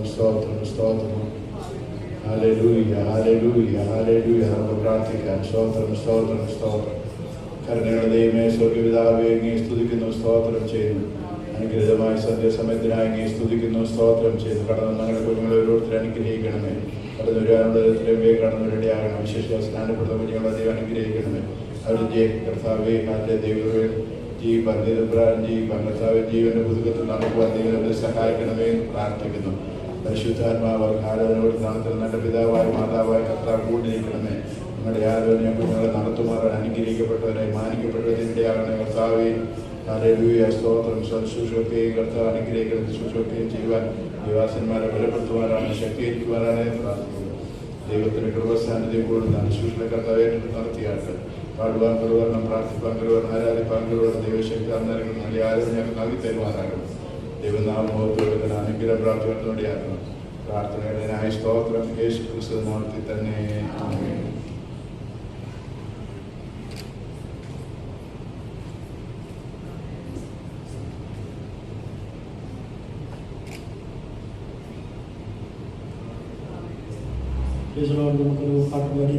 സ്തോത്രം സ്തോത്രം. Hallelujah hallelujah hallelujah. നമുക്ക് പ്രാർത്ഥിക്കാം. സ്തോത്രം സ്തോത്രം സ്തോത്രം. കരുണയുടെ ദൈവമേ, സ്വർഗ്ഗപിതാവേ, അങ്ങയെ സ്തുതിക്കുന്നു, സ്തോത്രം ചെയ്യുന്നു. അനുഗ്രഹീതമായ സന്ധ്യാസമയത്തിനായി അങ്ങയെ സ്തുതിക്കുന്നു, സ്തോത്രം ചെയ്യുന്നു. കടന്നു ഞങ്ങളുടെ കുഞ്ഞുങ്ങളെ ഓരോരുത്തരെ അനുഗ്രഹിക്കണമേ. കടന്നൊരു കടന്നൊരിടയാകണം. വിശേഷ സ്നാനപ്പെടുന്ന കുഞ്ഞുങ്ങളെ ദൈവം അനുഗ്രഹിക്കണമേ. അവരുടെ കർത്താവേ, നല്ല ദൈവമേ, ജീവന്റെ പുതുക്കത്തിൽ നടക്കുവാൻ ദൈവത്തെ സഹായിക്കണമേ എന്ന് പ്രാർത്ഥിക്കുന്നു. പരിശുദ്ധാത്മാവ് ആരാധനയോട് നടത്തുന്ന നല്ല പിതാവായ മാതാവായ കർത്താവ് കൂടിയിരിക്കണമേ. നിങ്ങളുടെ ആരാധന കുഞ്ഞുങ്ങളെ നടത്തുമാറാൻ അനുഗ്രഹിക്കപ്പെട്ടവരെ മാനിക്കപ്പെട്ടതിൻ്റെ ആകണേ കർത്താവേ. ഹല്ലേലൂയ. സ്തോത്രം. ശുശ്രൂഷയൊക്കെയും കർത്താവ് അനുഗ്രഹിക്കണം. ശുശ്രൂഷയൊക്കെയും ചെയ്യുവാൻ നിവാസന്മാരെ ബലപ്പെടുത്തുവാനാണ്, ശക്തീകരിക്കുവാനാണ് പ്രാർത്ഥിക്കുന്നു. ദൈവത്തിന്റെ കൃപസാന്നിധ്യം കൂടുന്ന ശുശ്രൂഷ കർത്താവെ നടത്തിയാട്ട് പാടുവാൻ കരുവരണം, പ്രാർത്ഥിപ്പാൻ കരുവരണം, ആരാധിപ്പാൻ കരുവരണം. ദൈവശക്തി അന്നേരങ്ങൾ നല്ല ആരോഗ്യം ഞങ്ങൾക്ക് നൽകി തരുവാനാകണം. ദൈവനാമോഹത്തോടെ അനുഗ്രഹം പ്രാർത്ഥിക്കുന്നോടെയാക്കണം. പ്രാർത്ഥനയുടേതായ സ്തോത്രം യേശു ക്രിസ്തു നാമത്തിൽ തന്നെ. ആമേൻ. നമുക്കൊരു പാട്ട് പാടി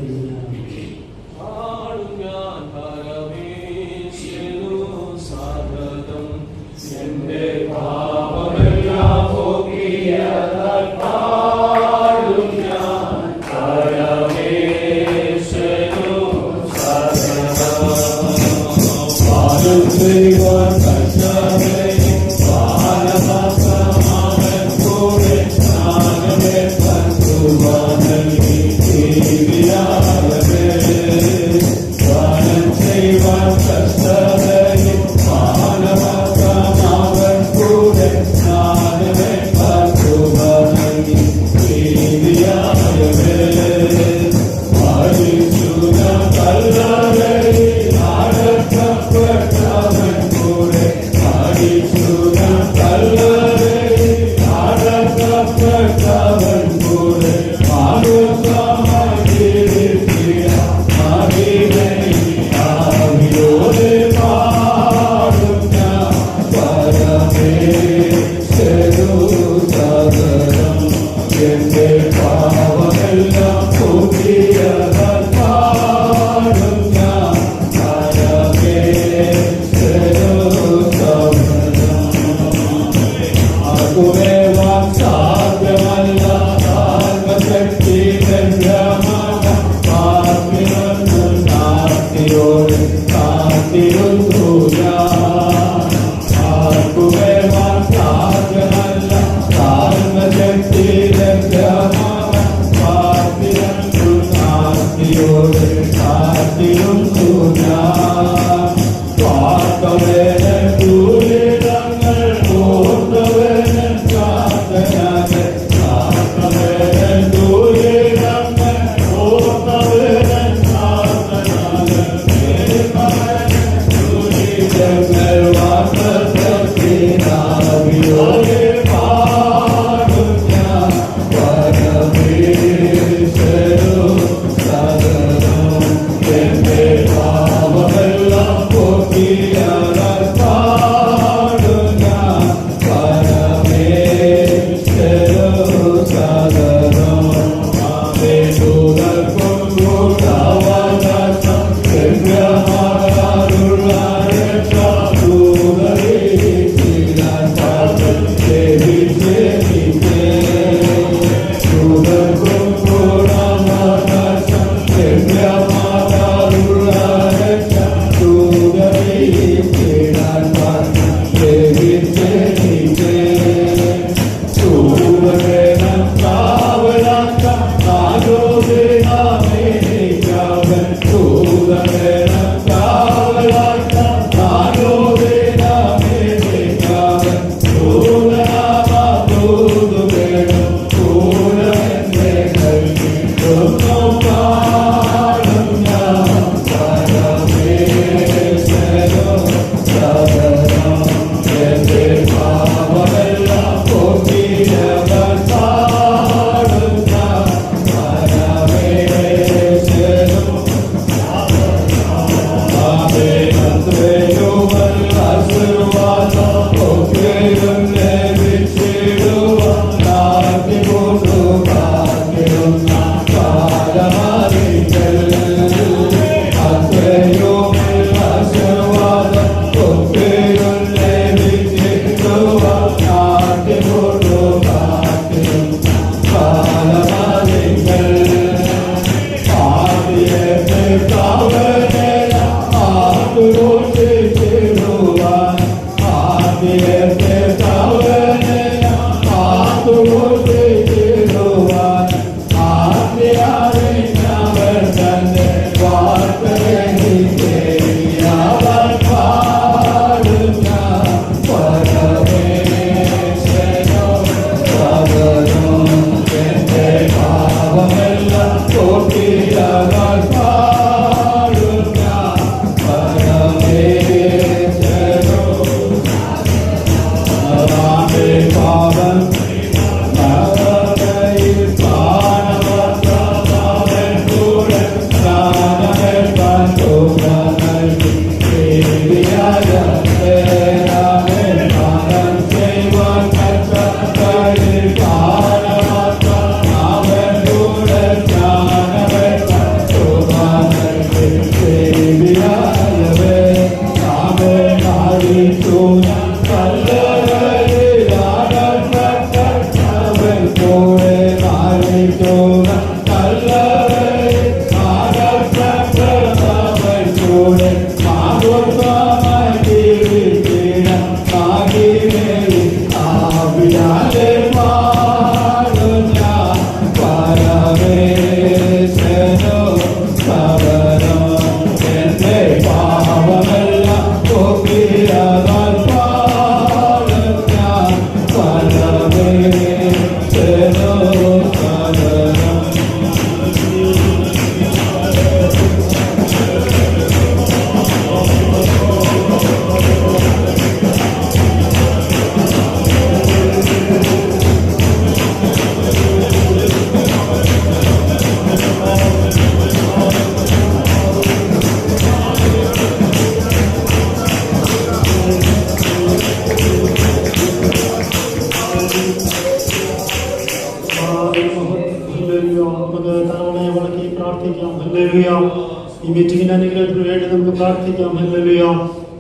ഈ മീറ്റിംഗിന്റെ അനുഗ്രഹത്തിന് വേണ്ടി നമുക്ക് പ്രാർത്ഥിക്കാം. ഹല്ലേലൂയ.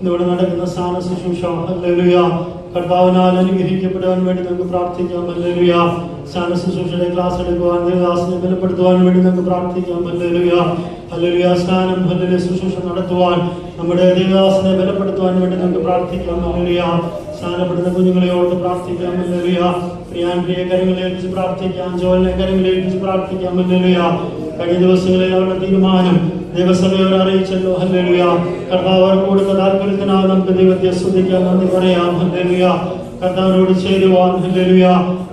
ഇന്നിവിടെ നടക്കുന്ന സ്ഥാന ശുശ്രൂഷ ഹല്ലേലൂയ കർത്താവിനാൽ അനുഗ്രഹിക്കപ്പെടുവാൻ വേണ്ടി നമുക്ക് പ്രാർത്ഥിക്കാം. ഹല്ലേലൂയ. സ്ഥാന ശുശ്രൂഷയുടെ ക്ലാസ് എടുക്കുവാൻ ദേവദാസനെ ബലപ്പെടുത്തുവാൻ വേണ്ടി നമുക്ക് പ്രാർത്ഥിക്കാം. ഹല്ലേലൂയ. ഹല്ലേലൂയ. സ്ഥാനം ഹല്ലേലൂയ ശുശ്രൂഷ നടത്തുവാൻ നമ്മുടെ ദേവദാസനെ ബലപ്പെടുത്തുവാൻ വേണ്ടി നമുക്ക് പ്രാർത്ഥിക്കാം. ഹല്ലേലൂയ. സ്ഥാനപ്പെടുന്ന കുഞ്ഞുങ്ങളെ ഓർത്ത് പ്രാർത്ഥിക്കാം. ഹല്ലേലൂയ. പ്രിയ കരങ്ങളെ ഏൽപ്പിച്ച് പ്രാർത്ഥിക്കാം. ജോലിനെ കരങ്ങളെ ഏൽപ്പിച്ച് പ്രാർത്ഥിക്കാം. ഹല്ലേലൂയ. കഴിഞ്ഞ ദിവസങ്ങളിൽ അവരുടെ തീരുമാനം ദൈവസഭയെ അറിയിച്ചല്ലോ. ഹല്ലേലൂയ. കർത്താവ് അവർക്ക് കൊടുത്ത താല്പര്യത്തിനാണ് നമുക്ക് ദൈവത്തെ സ്തുതിക്കാൻ നന്ദി പറയാം. ഹല്ലേലൂയ. കർത്താവിനോട് ചേരുവാൻ ഹല്ലേലൂയ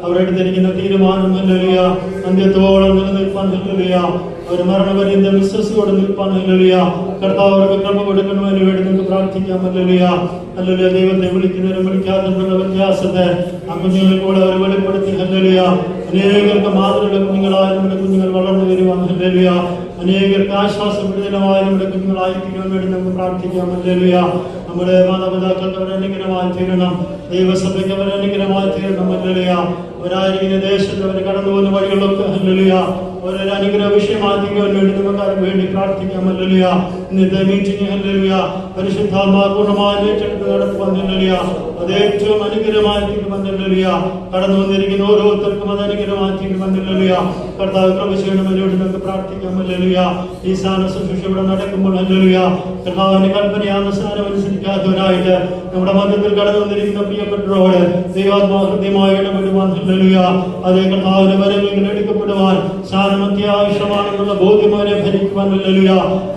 അവരെടുത്തിരിക്കുന്ന തീരുമാനം ഹല്ലേലൂയ അന്ത്യത്തോളം നിലനിൽപ്പാൻ ഹല്ലേലൂയ അവർ മരണപര്യന്തം വിശ്വസിയോടെ നിൽപ്പാൻ ഹല്ലേലൂയ കർത്താവ് അവർക്ക് കൃപ കൊടുക്കണമെന്ന് വേണ്ടി നമുക്ക് പ്രാർത്ഥിക്കാം. ഹല്ലേലൂയ. ഹല്ലേലൂയ. ദൈവത്തെ വിളിക്കുന്നവരും വിളിക്കാത്തവരുടെ വ്യത്യാസത്തെ ആ കുഞ്ഞുങ്ങളിൽ കൂടെ അവർ വെളിപ്പെടുത്തി. ഹല്ലേലൂയ. അനേകർക്ക് മാതൃക കുഞ്ഞുങ്ങളായ നമ്മുടെ കുഞ്ഞുങ്ങൾ വളർന്നു വരുവാൻ ഹല്ലേലൂയ അനേകർക്ക് ആശ്വാസപ്പെടുത്തലുമായ നമ്മുടെ കുഞ്ഞുങ്ങളായി തീരുവാൻ വേണ്ടി നമുക്ക് പ്രാർത്ഥിക്കാം. ഹല്ലേലൂയ. നമ്മുടെ മാതാപിതാക്കൾക്ക് അവർ അനുഗ്രഹമായി തീരണം. ദൈവസഭയ്ക്ക് അവർ അനുഗ്രഹമായി തീരണം. ഹല്ലേലൂയ. അവരായിരിക്കുന്ന ദേശത്ത് അവർ കടന്നു പോകുന്ന വഴികളൊക്കെ ഹല്ലേലൂയ അവരൊരു അനുഗ്രഹ വിഷയമായി തീരുവാൻ വേണ്ടി നമുക്ക് അതിന് വേണ്ടി പ്രാർത്ഥിക്കാം. ഹല്ലേലൂയ. ഇന്നത്തെ മീറ്റിംഗ് ഹല്ലേലൂയ പരിശുദ്ധാത്മാ പൂർണ്ണമായി ഏറ്റെടുത്ത് നടത്തുവാൻ ഹല്ലേലൂയ അത് ഏറ്റവും അനുഗ്രഹമായി തീരുവാൻ ഹല്ലേലൂയ കടന്നു വന്നിരിക്കുന്ന ഓരോരുത്തർക്കും അത് അനുഗ്രഹമായി തീരുവാൻ ഹല്ലേലൂയ കർത്താവ് കൃപ ചെയ്യണമെന്ന് വേണ്ടി നമുക്ക് പ്രാർത്ഥിക്കാം. ഹല്ലേലൂയ. ഈ സ്ഥാന ശുശ്രൂഷ ഇവിടെ നടക്കുമ്പോൾ ഹല്ലേലൂയ കർത്താവിന്റെ കൽപ്പനയാകുന്ന സ്ഥാനം അനുസരിക്കാത്തവരായിട്ട് നമ്മുടെ മധ്യത്തിൽ കടന്നു വന്നിരിക്കുന്ന പ്രിയപ്പെട്ടവരോട് ദൈവാത്മാ ഹൃദയമായി ഇടപെടുവാൻ ഹല്ലേലൂയ അതേ കർത്താവിന്റെ വരങ്ങൾ എടുക്കപ്പെടുവാൻ സ്ഥാനം അത്യാവശ്യമാണെന്നുള്ള ബോധ്യമാരെ ഭരിക്കുവാൻ ഹല്ലേലൂയ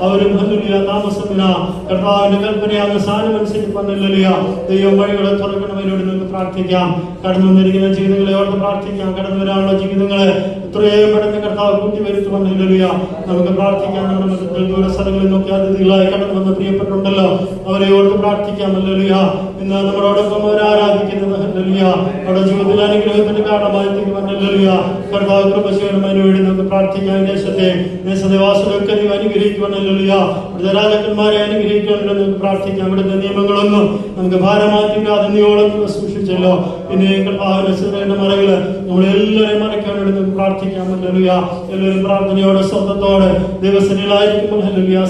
അവരും ഹല്ലേലൂയ താമസമില്ല കർത്താവിന്റെ കൽപ്പനയാകുന്ന സ്ഥാനം അനുസരിപ്പാൻ ഹല്ലേലൂയ ദൈവം വഴികളെ തുറക്കണമെന്നോട് നമുക്ക് പ്രാർത്ഥിക്കാം. കടന്നു വന്നിരിക്കുന്ന ജീവിതങ്ങളെ ഓർത്ത് പ്രാർത്ഥിക്കാം. കടന്നു വരാനുള്ള ജീവിതങ്ങളെ എത്രയും പെട്ടെന്ന് കർത്താവ് കൂട്ടി വരുത്തുവാൻ ഹല്ലേലൂയ നമുക്ക് പ്രാർത്ഥിക്കാം. നമ്മുടെ മധ്യത്തിൽ ദൂര സ്ഥലങ്ങളിൽ നോക്കി അതിഥികളായി കടന്നു വന്ന് പ്രിയപ്പെട്ടുണ്ടല്ലോ അവരെ ഓർത്ത് പ്രാർത്ഥിക്കാം. ഹല്ലേലൂയ. ഇന്ന് നമ്മളോടൊപ്പം അവരെ ആരാധിക്കുന്നത് ഹല്ലേലൂയ അവരുടെ ജീവിതത്തിൽ അനുഗ്രഹത്തിന്റെ കാരണമായി തീരുവാൻ ഹല്ലേലൂയ കർത്താവ് കൃപ ചെയ്യണമെന്ന് വേണ്ടി നമുക്ക് പ്രാർത്ഥിക്കാം. ദേശവാസികളൊക്കെ നീ അനുഗ്രഹിക്കുവാൻ ഹല്ലേലൂയ ഇവിടുത്തെ രാജാക്കന്മാരെ അനുഗ്രഹിക്കുവാൻ നമുക്ക് പ്രാർത്ഥിക്കാം. ഇവിടുത്തെ നിയമങ്ങളൊന്നും നമുക്ക് ഭാരമാറ്റിക്കാതെ നീയോളം സൂക്ഷിച്ചല്ലോ. പിന്നെ കർത്താവിന്റെ മറകള് നമ്മളെല്ലാവരെയും മറയ്ക്കാൻ വേണ്ടി നമുക്ക് പ്രാർത്ഥിക്കാം. ഹല്ലേലൂയ. എല്ലാവരും പ്രാർത്ഥനയോടെ സ്വന്തത്തോടെ ദിവസങ്ങളിലായിരിക്കുമ്പോൾ ഹല്ലേലൂയ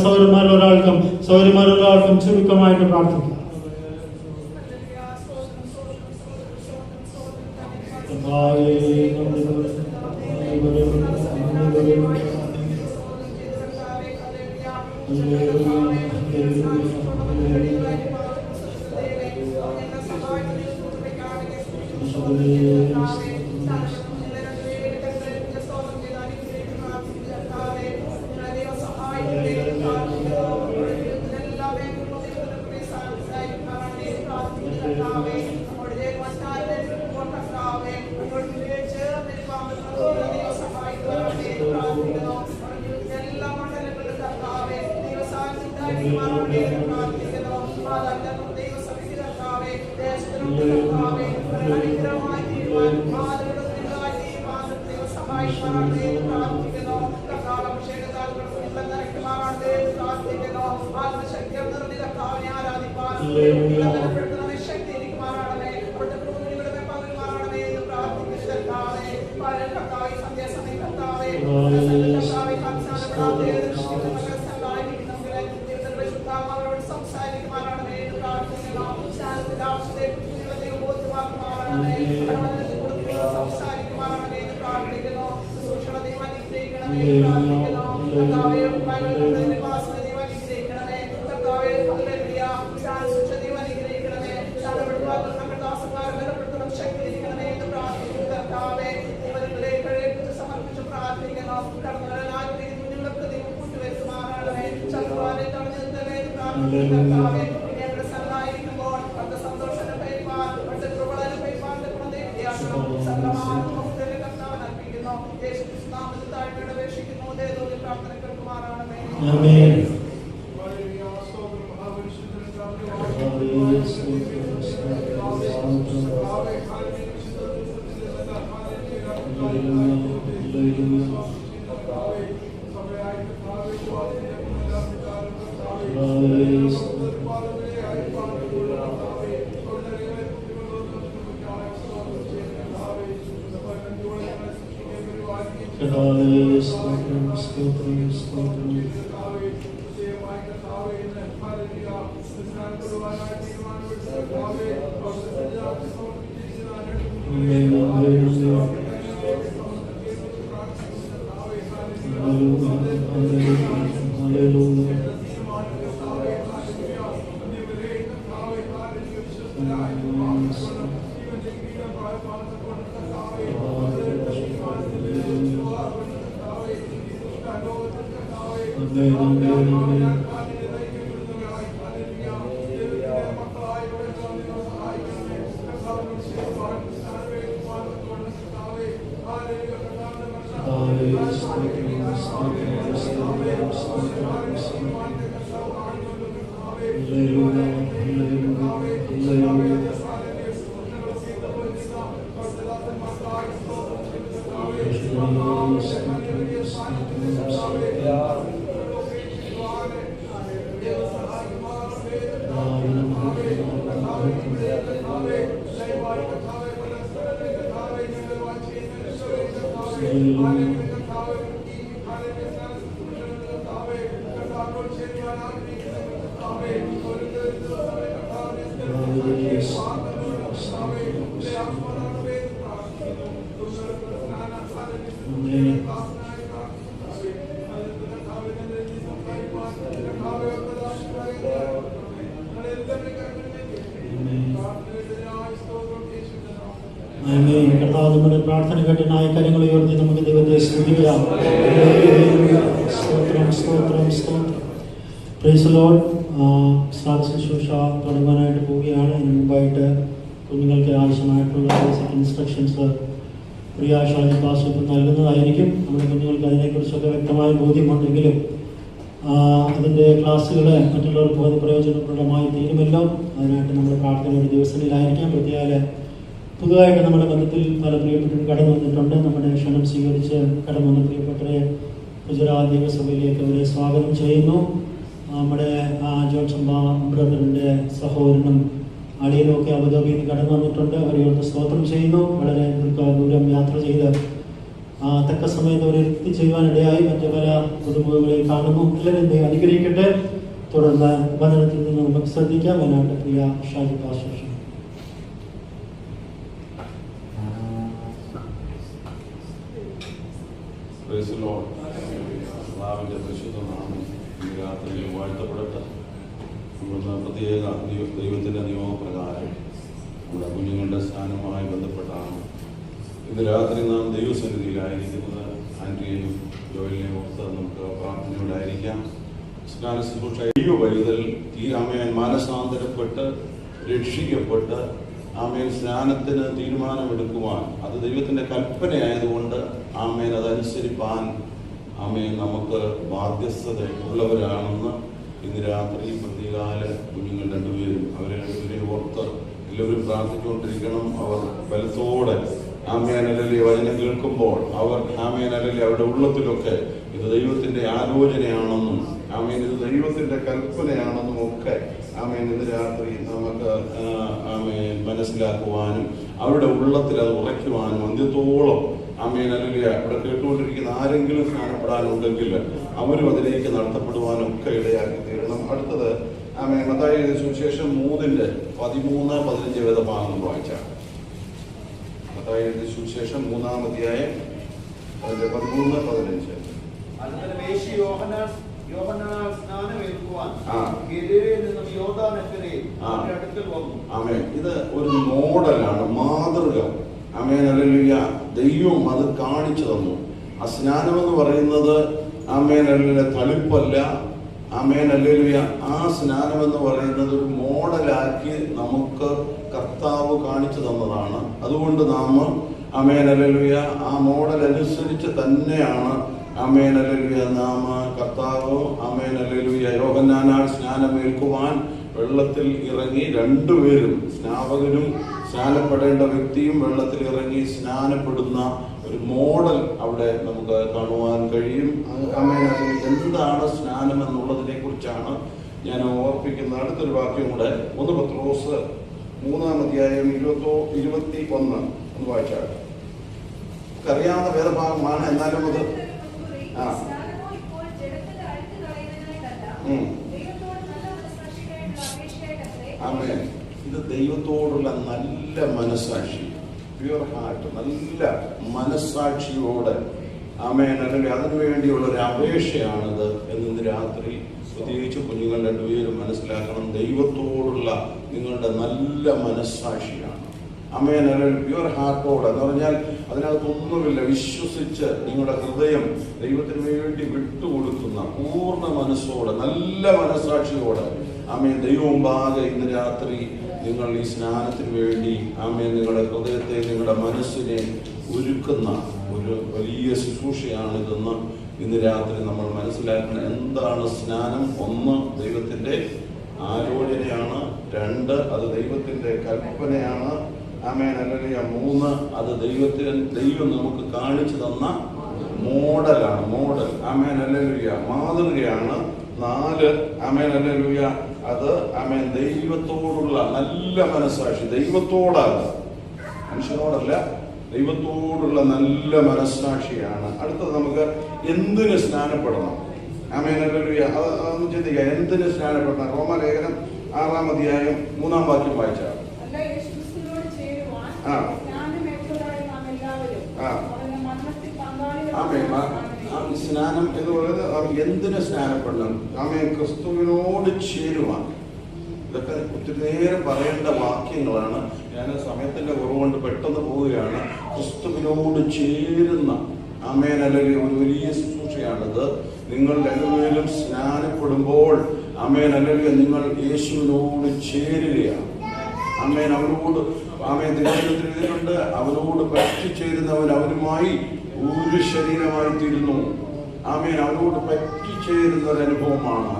സൗരന്മാരൊരാൾക്കും ചുരുക്കമായിട്ട് പ്രാർത്ഥിക്കാം. നമ്മുടെ പ്രാർത്ഥന കേട്ടനായ കാര്യങ്ങൾ ഉയർത്തി നമുക്ക് ദൈവത്തെ സ്തുതിക്കാം. സ്തോത്രം സ്തോത്രം സ്തോത്രം. Price the Lord. ശുശ്രൂഷ തുടങ്ങാനായിട്ട് പോവുകയാണ്. അതിന് മുമ്പായിട്ട് കുഞ്ഞുങ്ങൾക്ക് ആവശ്യമായിട്ടുള്ള ബേസിക് ഇൻസ്ട്രക്ഷൻസ് പ്രിയ ഷാജി ക്ലാസ് ഇപ്പം നൽകുന്നതായിരിക്കും. നമ്മുടെ കുഞ്ഞുങ്ങൾക്ക് അതിനെക്കുറിച്ചൊക്കെ വ്യക്തമായ ബോധ്യമുണ്ടെങ്കിലും അതിൻ്റെ ക്ലാസ്സുകൾ മറ്റുള്ളവർക്ക് അത് പ്രയോജനപ്രദമായി തീരുമല്ലോ. അതിനായിട്ട് നമ്മൾ പ്രാർത്ഥനയുടെ ദിവസങ്ങളിലായിരിക്കാം. പ്രത്യേക പുതുതായിട്ട് നമ്മുടെ ബന്ധത്തിൽ പല പ്രിയപ്പെട്ടവരും കടന്നു വന്നിട്ടുണ്ട്. നമ്മുടെ ക്ഷണം സ്വീകരിച്ച് കടന്നു വന്ന പ്രിയപ്പെട്ടവരെ ഗുജറാത്ത് ദേവസഭയിലേക്ക് അവരെ സ്വാഗതം ചെയ്യുന്നു. നമ്മുടെ ജോൺസൺ ബ്രദറിൻ്റെ സഹോദരനും അളിയനും ഒക്കെ അബുദാബിയിൽ നിന്ന് കടന്നു വന്നിട്ടുണ്ട്. അവരെ സ്തോത്രം ചെയ്യുന്നു. വളരെ ദൂരം യാത്ര ചെയ്ത് തക്ക സമയത്ത് അവരെ എത്തിച്ചെയ്യുവാനിടയായി മറ്റു പല പുതുമുഖങ്ങളെ കാണുന്നു. എല്ലാവരും ദൈവം അനുഗ്രഹിക്കട്ടെ. തുടർന്ന് വചനത്തിൽ നിന്ന് നമുക്ക് ശ്രദ്ധിക്കാം. അതിനായിട്ട് പ്രിയ ഷാജി പാസ്റ്റർ. വാഴ്ത്തപ്പെടട്ടെ. പ്രത്യേക ദൈവത്തിൻ്റെ നിയമപ്രകാരം നമ്മുടെ കുഞ്ഞുങ്ങളുടെ സ്ഥാനവുമായി ബന്ധപ്പെട്ടാണ് ഇന്ന് രാത്രി നാം ദൈവസന്നിധിയിലായിരിക്കുന്നത്. ആൻഡ്രിയയും ജോയിലിനെയും ഓർത്ത് നമുക്ക് പ്രാർത്ഥനയോടായിരിക്കാം. സ്നാന ശുശ്രൂഷ ദൈവവൈതൽ ആമേൻ മാനസാന്തരപ്പെട്ട് രക്ഷിക്കപ്പെട്ട് ആമേൻ സ്നാനത്തിന് തീരുമാനമെടുക്കുവാൻ അത് ദൈവത്തിൻ്റെ കൽപ്പനയായതുകൊണ്ട് ആമേൻ അതനുസരിപ്പാൻ ആമേൻ നമുക്ക് ബാധ്യസ്ഥത ഉള്ളവരാണെന്ന് ഇന്ന് രാത്രി പ്രതികാല കുഞ്ഞുങ്ങൾ രണ്ടുപേരും അവരെ രണ്ടുപേരെയും ഓർത്ത് എല്ലാവരും പ്രാർത്ഥിച്ചുകൊണ്ടിരിക്കണം. അവർ ബലത്തോടെ ആമേനല്ലേ വചനം കേൾക്കുമ്പോൾ അവർ ആമേനല്ലേ അവരുടെ ഉള്ളത്തിലൊക്കെ ഇത് ദൈവത്തിൻ്റെ ആലോചനയാണെന്നും ആമേൻ ഇത് ദൈവത്തിൻ്റെ കൽപ്പനയാണെന്നും ഒക്കെ ആമേൻ ഇന്ന് രാത്രി നമുക്ക് ആമേൻ മനസ്സിലാക്കുവാനും അവരുടെ ഉള്ളത്തിൽ അത് ഉറയ്ക്കുവാനും അന്ത്യത്തോളം ആമേൻ ഹല്ലേലൂയ ഇവിടെ കേട്ടുകൊണ്ടിരിക്കുന്ന ആരെങ്കിലും സ്നാനപ്പെടാനുണ്ടെങ്കിൽ അവരും അതിലേക്ക് നടത്തപ്പെടുവാനും ഒക്കെ ഇടയാക്കി തീരണം. അടുത്തത് ആമേൻ മത്തായി എഴുതിയ സുവിശേഷം 3:13-15 വേദഭാഗം വായിച്ചാൽ. മത്തായി എഴുതിയ സുവിശേഷം 3-ാം അധ്യായം 13-15. അനന്തരം യേശു യോഹന്നാനാൽ സ്നാനമേൽക്കുവാൻ ഗലീലയിൽ നിന്നും യോർദാനക്കരെ അവരുടെ അടുക്കൽ വന്നു. ആമേൻ. ഇത് ഒരു മോഡലാണ്, മാതൃക. Amen hallelujah. ദൈവം അത് കാണിച്ചു തന്നു. ആ സ്നാനം എന്ന് പറയുന്നത് ആമേൻ ഹല്ലേലൂയ തളിപ്പല്ല. Amen hallelujah. ആ സ്നാനം എന്ന് പറയുന്നത് ഒരു മോഡലാക്കി നമുക്ക് കർത്താവ് കാണിച്ചു തന്നതാണ്. അതുകൊണ്ട് നാം ആമേൻ ഹല്ലേലൂയ ആ മോഡൽ അനുസരിച്ച് തന്നെയാണ് ആമേൻ ഹല്ലേലൂയ നാം കർത്താവ് ആമേൻ ഹല്ലേലൂയ യോഹന്നാനാൽ സ്നാനമേൽക്കുവാൻ വെള്ളത്തിൽ ഇറങ്ങി, രണ്ടുപേരും സ്നാപകനും സ്നാനപ്പെടേണ്ട വ്യക്തിയും വെള്ളത്തിൽ ഇറങ്ങി സ്നാനപ്പെടുന്ന ഒരു മോഡൽ അവിടെ നമുക്ക് കാണുവാൻ കഴിയും. ആമേൻ. എന്താണ് സ്നാനം എന്നുള്ളതിനെ കുറിച്ചാണ് ഞാൻ ഓർപ്പിക്കുന്നത്. അടുത്തൊരു വാക്യം കൂടെ 1 പത്രോസ് 3-ാം അധ്യായം 21 ഒന്ന് വായിച്ചാൽ. അറിയാവുന്ന വേദഭാഗമാണ്, എന്നാലും അത് ആമേൻ. ഇത് ദൈവത്തോടുള്ള നല്ല മനസ്സാക്ഷി, പ്യുവർ ഹാർട്ട്, നല്ല മനസ്സാക്ഷിയോടെ ആമേൻ അല്ലെങ്കിൽ അതിനു വേണ്ടിയുള്ള ഒരു അപേക്ഷയാണിത് എന്ന് രാത്രി പ്രത്യേകിച്ച് കുഞ്ഞുങ്ങൾ രണ്ടുപേരും മനസ്സിലാക്കണം. ദൈവത്തോടുള്ള നിങ്ങളുടെ നല്ല മനസ്സാക്ഷിയാണ്. ആമേൻ. അല്ലെങ്കിൽ പ്യുവർ ഹാർട്ടോടെ എന്ന് പറഞ്ഞാൽ അതിനകത്തൊന്നുമില്ല, വിശ്വസിച്ച് നിങ്ങളുടെ ഹൃദയം ദൈവത്തിന് വേണ്ടി വിട്ടുകൊടുക്കുന്ന പൂർണ്ണ മനസ്സോടെ നല്ല മനസ്സാക്ഷിയോടെ ആമേൻ ദൈവമുമ്പാകെ ഇന്ന് രാത്രി നിങ്ങൾ ഈ സ്നാനത്തിന് വേണ്ടി ആമേൻ നിങ്ങളുടെ ഹൃദയത്തെ നിങ്ങളുടെ മനസ്സിനെ ഒരുക്കുന്ന ഒരു വലിയ ശുശ്രൂഷയാണിതെന്ന് ഇന്ന് രാത്രി നമ്മൾ മനസ്സിലാക്കണം. എന്താണ് സ്നാനം? 1 ദൈവത്തിന്റെ ആലോചനയാണ്. 2 അത് ദൈവത്തിന്റെ കൽപ്പനയാണ്. Amen hallelujah. 3 അത് ദൈവം നമുക്ക് കാണിച്ചു തന്ന മോഡലാണ്. മോഡൽ ആമേൻ ഹല്ലേലൂയ മാതൃകയാണ്. 4 ആമേൻ ഹല്ലേലൂയ അത് ആമേൻ ദൈവത്തോടുള്ള നല്ല മനസ്സാക്ഷി. ദൈവത്തോടാണ്, മനുഷ്യനോടല്ല, ദൈവത്തോടുള്ള നല്ല മനസ്സാക്ഷിയാണ്. അടുത്തത് നമുക്ക് എന്തിന് സ്നാനപ്പെടണം? Amen hallelujah. അതൊന്ന് ചിന്തിക്കുക. എന്തിന് സ്നാനപ്പെടണം? റോമാലേഖനം 6-ാം അധ്യായം 3-ാം വാക്യം വായിച്ചാൽ. സ്നാനം എന്ന് പറയുന്നത് എന്തിനു സ്നാനപ്പെടണം? ആമേൻ ക്രിസ്തുവിനോട് ചേരുവാൻ. ഇതൊക്കെ ഒത്തിരി നേരം പറയേണ്ട വാക്യങ്ങളാണ്. ഞാൻ സമയത്തിന്റെ കുറവുകൊണ്ട് പെട്ടെന്ന് പോവുകയാണ്. ക്രിസ്തുവിനോട് ചേരുന്ന ആമേൻ അല്ലെങ്കിൽ ഒരു വലിയ ശുശ്രൂഷയാണിത്. നിങ്ങൾ രണ്ടുപേരും സ്നാനപ്പെടുമ്പോൾ ആമേൻ അല്ലെങ്കിൽ നിങ്ങൾ യേശുവിനോട് ചേരുകയാണ്. ആമേൻ. അവനോട് ആമേൻ തിരുവനന്തപുരത്തിലുണ്ട്, അവനോട് പറ്റിച്ചേരുന്നവൻ അവനുമായി ഒരു ശരീരമായി തീരുന്നു. ആമേൻ. അവനോട് പറ്റിച്ചേരുന്ന ഒരു അനുഭവമാണ്.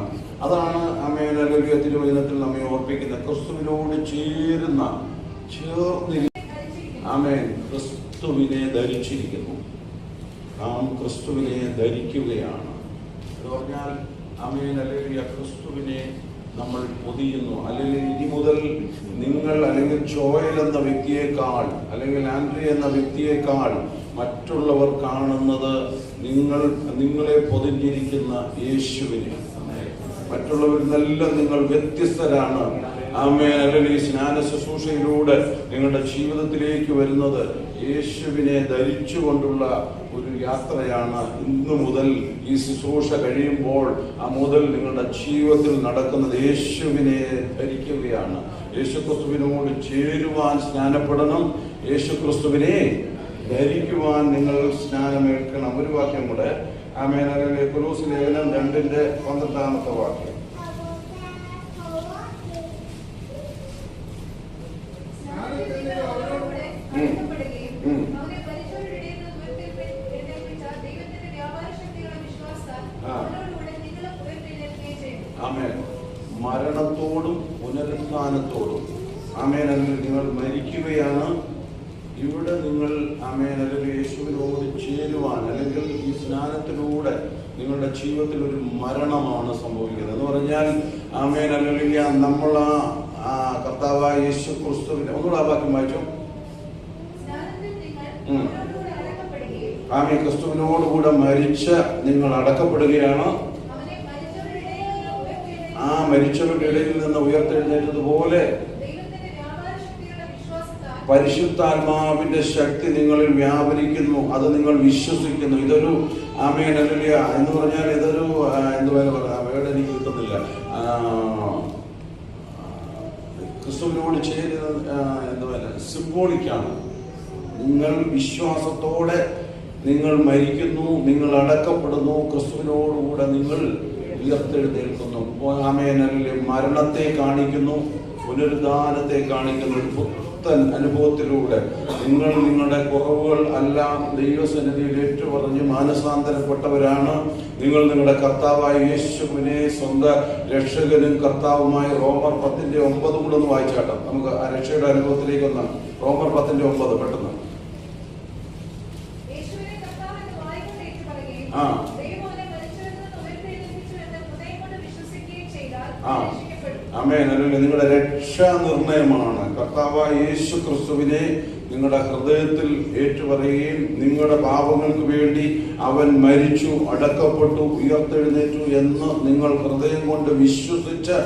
അതാണ് ആമേൻ അല്ലെങ്കിൽ തിരുവചനത്തിൽ നമ്മെ ഓർപ്പിക്കുന്ന ക്രിസ്തുവിനോട് ചേരുന്ന ആമേൻ ക്രിസ്തുവിനെ ധരിച്ചിരിക്കുന്നു. നാം ക്രിസ്തുവിനെ ധരിക്കുകയാണ് എന്ന് പറഞ്ഞാൽ ആമേൻ അല്ലെങ്കിൽ ക്രിസ്തുവിനെ നമ്മൾ പൊതിയുന്നു. അല്ലെങ്കിൽ ഇനി മുതൽ നിങ്ങൾ അല്ലെങ്കിൽ ജോയൽ എന്ന വ്യക്തിയേക്കാൾ അല്ലെങ്കിൽ ആൻഡ്രി എന്ന വ്യക്തിയേക്കാൾ മറ്റുള്ളവർ കാണുന്നത് നിങ്ങളെ പൊതിഞ്ഞിരിക്കുന്ന യേശുവിനെ. മറ്റുള്ളവരിലെല്ലാം നിങ്ങൾ വ്യത്യസ്തരാണ്. ആമേൻ. അല്ലെങ്കിൽ ഈ സ്നാന ശുശ്രൂഷയിലൂടെ നിങ്ങളുടെ ജീവിതത്തിലേക്ക് വരുന്നത് യേശുവിനെ ധരിച്ചുകൊണ്ടുള്ള ഒരു യാത്രയാണ്. ഇന്നു മുതൽ ഈ ശുശ്രൂഷ കഴിയുമ്പോൾ ആ മുതൽ നിങ്ങളുടെ ജീവിതത്തിൽ നടക്കുന്നത് യേശുവിനെ ധരിക്കുകയാണ്. യേശുക്രിസ്തുവിനോട് ചേരുവാൻ സ്നാനപ്പെടണം. യേശുക്രിസ്തുവിനെ ധരിക്കുവാൻ നിങ്ങൾ സ്നാനമേൽക്കണം. ഒരു വാക്യം കൂടെ ആമേൻ. അല്ലെങ്കിൽ കൊലോസ്യ ലേഖനം 2:12 വാക്യം. ആമേൻ. മരണത്തോടും പുനരുത്ഥാനത്തോടും ആമേൻ അല്ലെങ്കിൽ നിങ്ങൾ മരിക്കുകയാണ്. ഇവിടെ നിങ്ങൾ ആമേൻ അല്ലെങ്കിൽ യേശുവിനോട് ചേരുവാൻ അല്ലെങ്കിൽ ഈ സ്നാനത്തിലൂടെ നിങ്ങളുടെ ജീവിതത്തിൽ ഒരു മരണമാണ് സംഭവിക്കുന്നത്. എന്ന് പറഞ്ഞാൽ ആമേൻ ഹല്ലേലൂയ. നമ്മൾ കർത്താവായ യേശു ക്രിസ്തുവിനെ ഒന്നുകൂടെ ആ വാക്യം വായിച്ചു. ആമേൻ. ക്രിസ്തുവിനോടുകൂടെ മരിച്ച് നിങ്ങൾ അടക്കപ്പെടുകയാണ്. ആ മരിച്ചവരുടെ ഇടയിൽ നിന്ന് ഉയർത്തെഴുന്നേറ്റതുപോലെ പരിശുദ്ധാത്മാവിന്റെ ശക്തി നിങ്ങളിൽ വ്യാപരിക്കുന്നു. അത് നിങ്ങൾ വിശ്വസിക്കുന്നു. ഇതൊരു ആമേൻ ഹല്ലേലൂയ എന്ന് പറഞ്ഞാൽ ഇതൊരു എന്തുവാ വേർഡ് എനിക്ക് കിട്ടുന്നില്ല. ക്രിസ്തുവിനോട് ചേരുന്ന എന്തുവാ സിംബോളിക്കാണ്. നിങ്ങൾ വിശ്വാസത്തോടെ നിങ്ങൾ മരിക്കുന്നു, നിങ്ങൾ അടക്കപ്പെടുന്നു, ക്രിസ്തുവിനോടുകൂടെ നിങ്ങൾ ഉയർത്തെഴുന്നേൽക്കുന്നു. Amen hallelujah. മരണത്തെ കാണിക്കുന്നു, പുനരുദ്ധാനത്തെ കാണിക്കുന്നു. ഒരു പുത്തൻ അനുഭവത്തിലൂടെ നിങ്ങൾ നിങ്ങളുടെ കുറവുകൾ എല്ലാം ദൈവസന്നിധിയിൽ ഏറ്റുപറഞ്ഞ് മാനസാന്തരപ്പെട്ടവരാണ്. നിങ്ങൾ നിങ്ങളുടെ കർത്താവായ യേശുവിനെ സ്വന്തം രക്ഷകനും കർത്താവുമായ റോമർ 10:9 കൂടെ ഒന്ന് വായിച്ചാട്ടോ. നമുക്ക് ആ രക്ഷയുടെ അനുഭവത്തിലേക്ക് ഒന്ന് റോമർ 10:9 പെട്ടെന്ന്. Amen hallelujah. നിങ്ങളുടെ രക്ഷാ നിർണയമാണ്. കർത്താവായ യേശു ക്രിസ്തുവിനെ നിങ്ങളുടെ ഹൃദയത്തിൽ ഏറ്റുപറയുകയും നിങ്ങളുടെ പാപങ്ങൾക്ക് വേണ്ടി അവൻ മരിച്ചു, അടക്കപ്പെട്ടു, ഉയർത്തെഴുന്നേറ്റു എന്ന് നിങ്ങൾ ഹൃദയം കൊണ്ട് വിശ്വസിച്ച്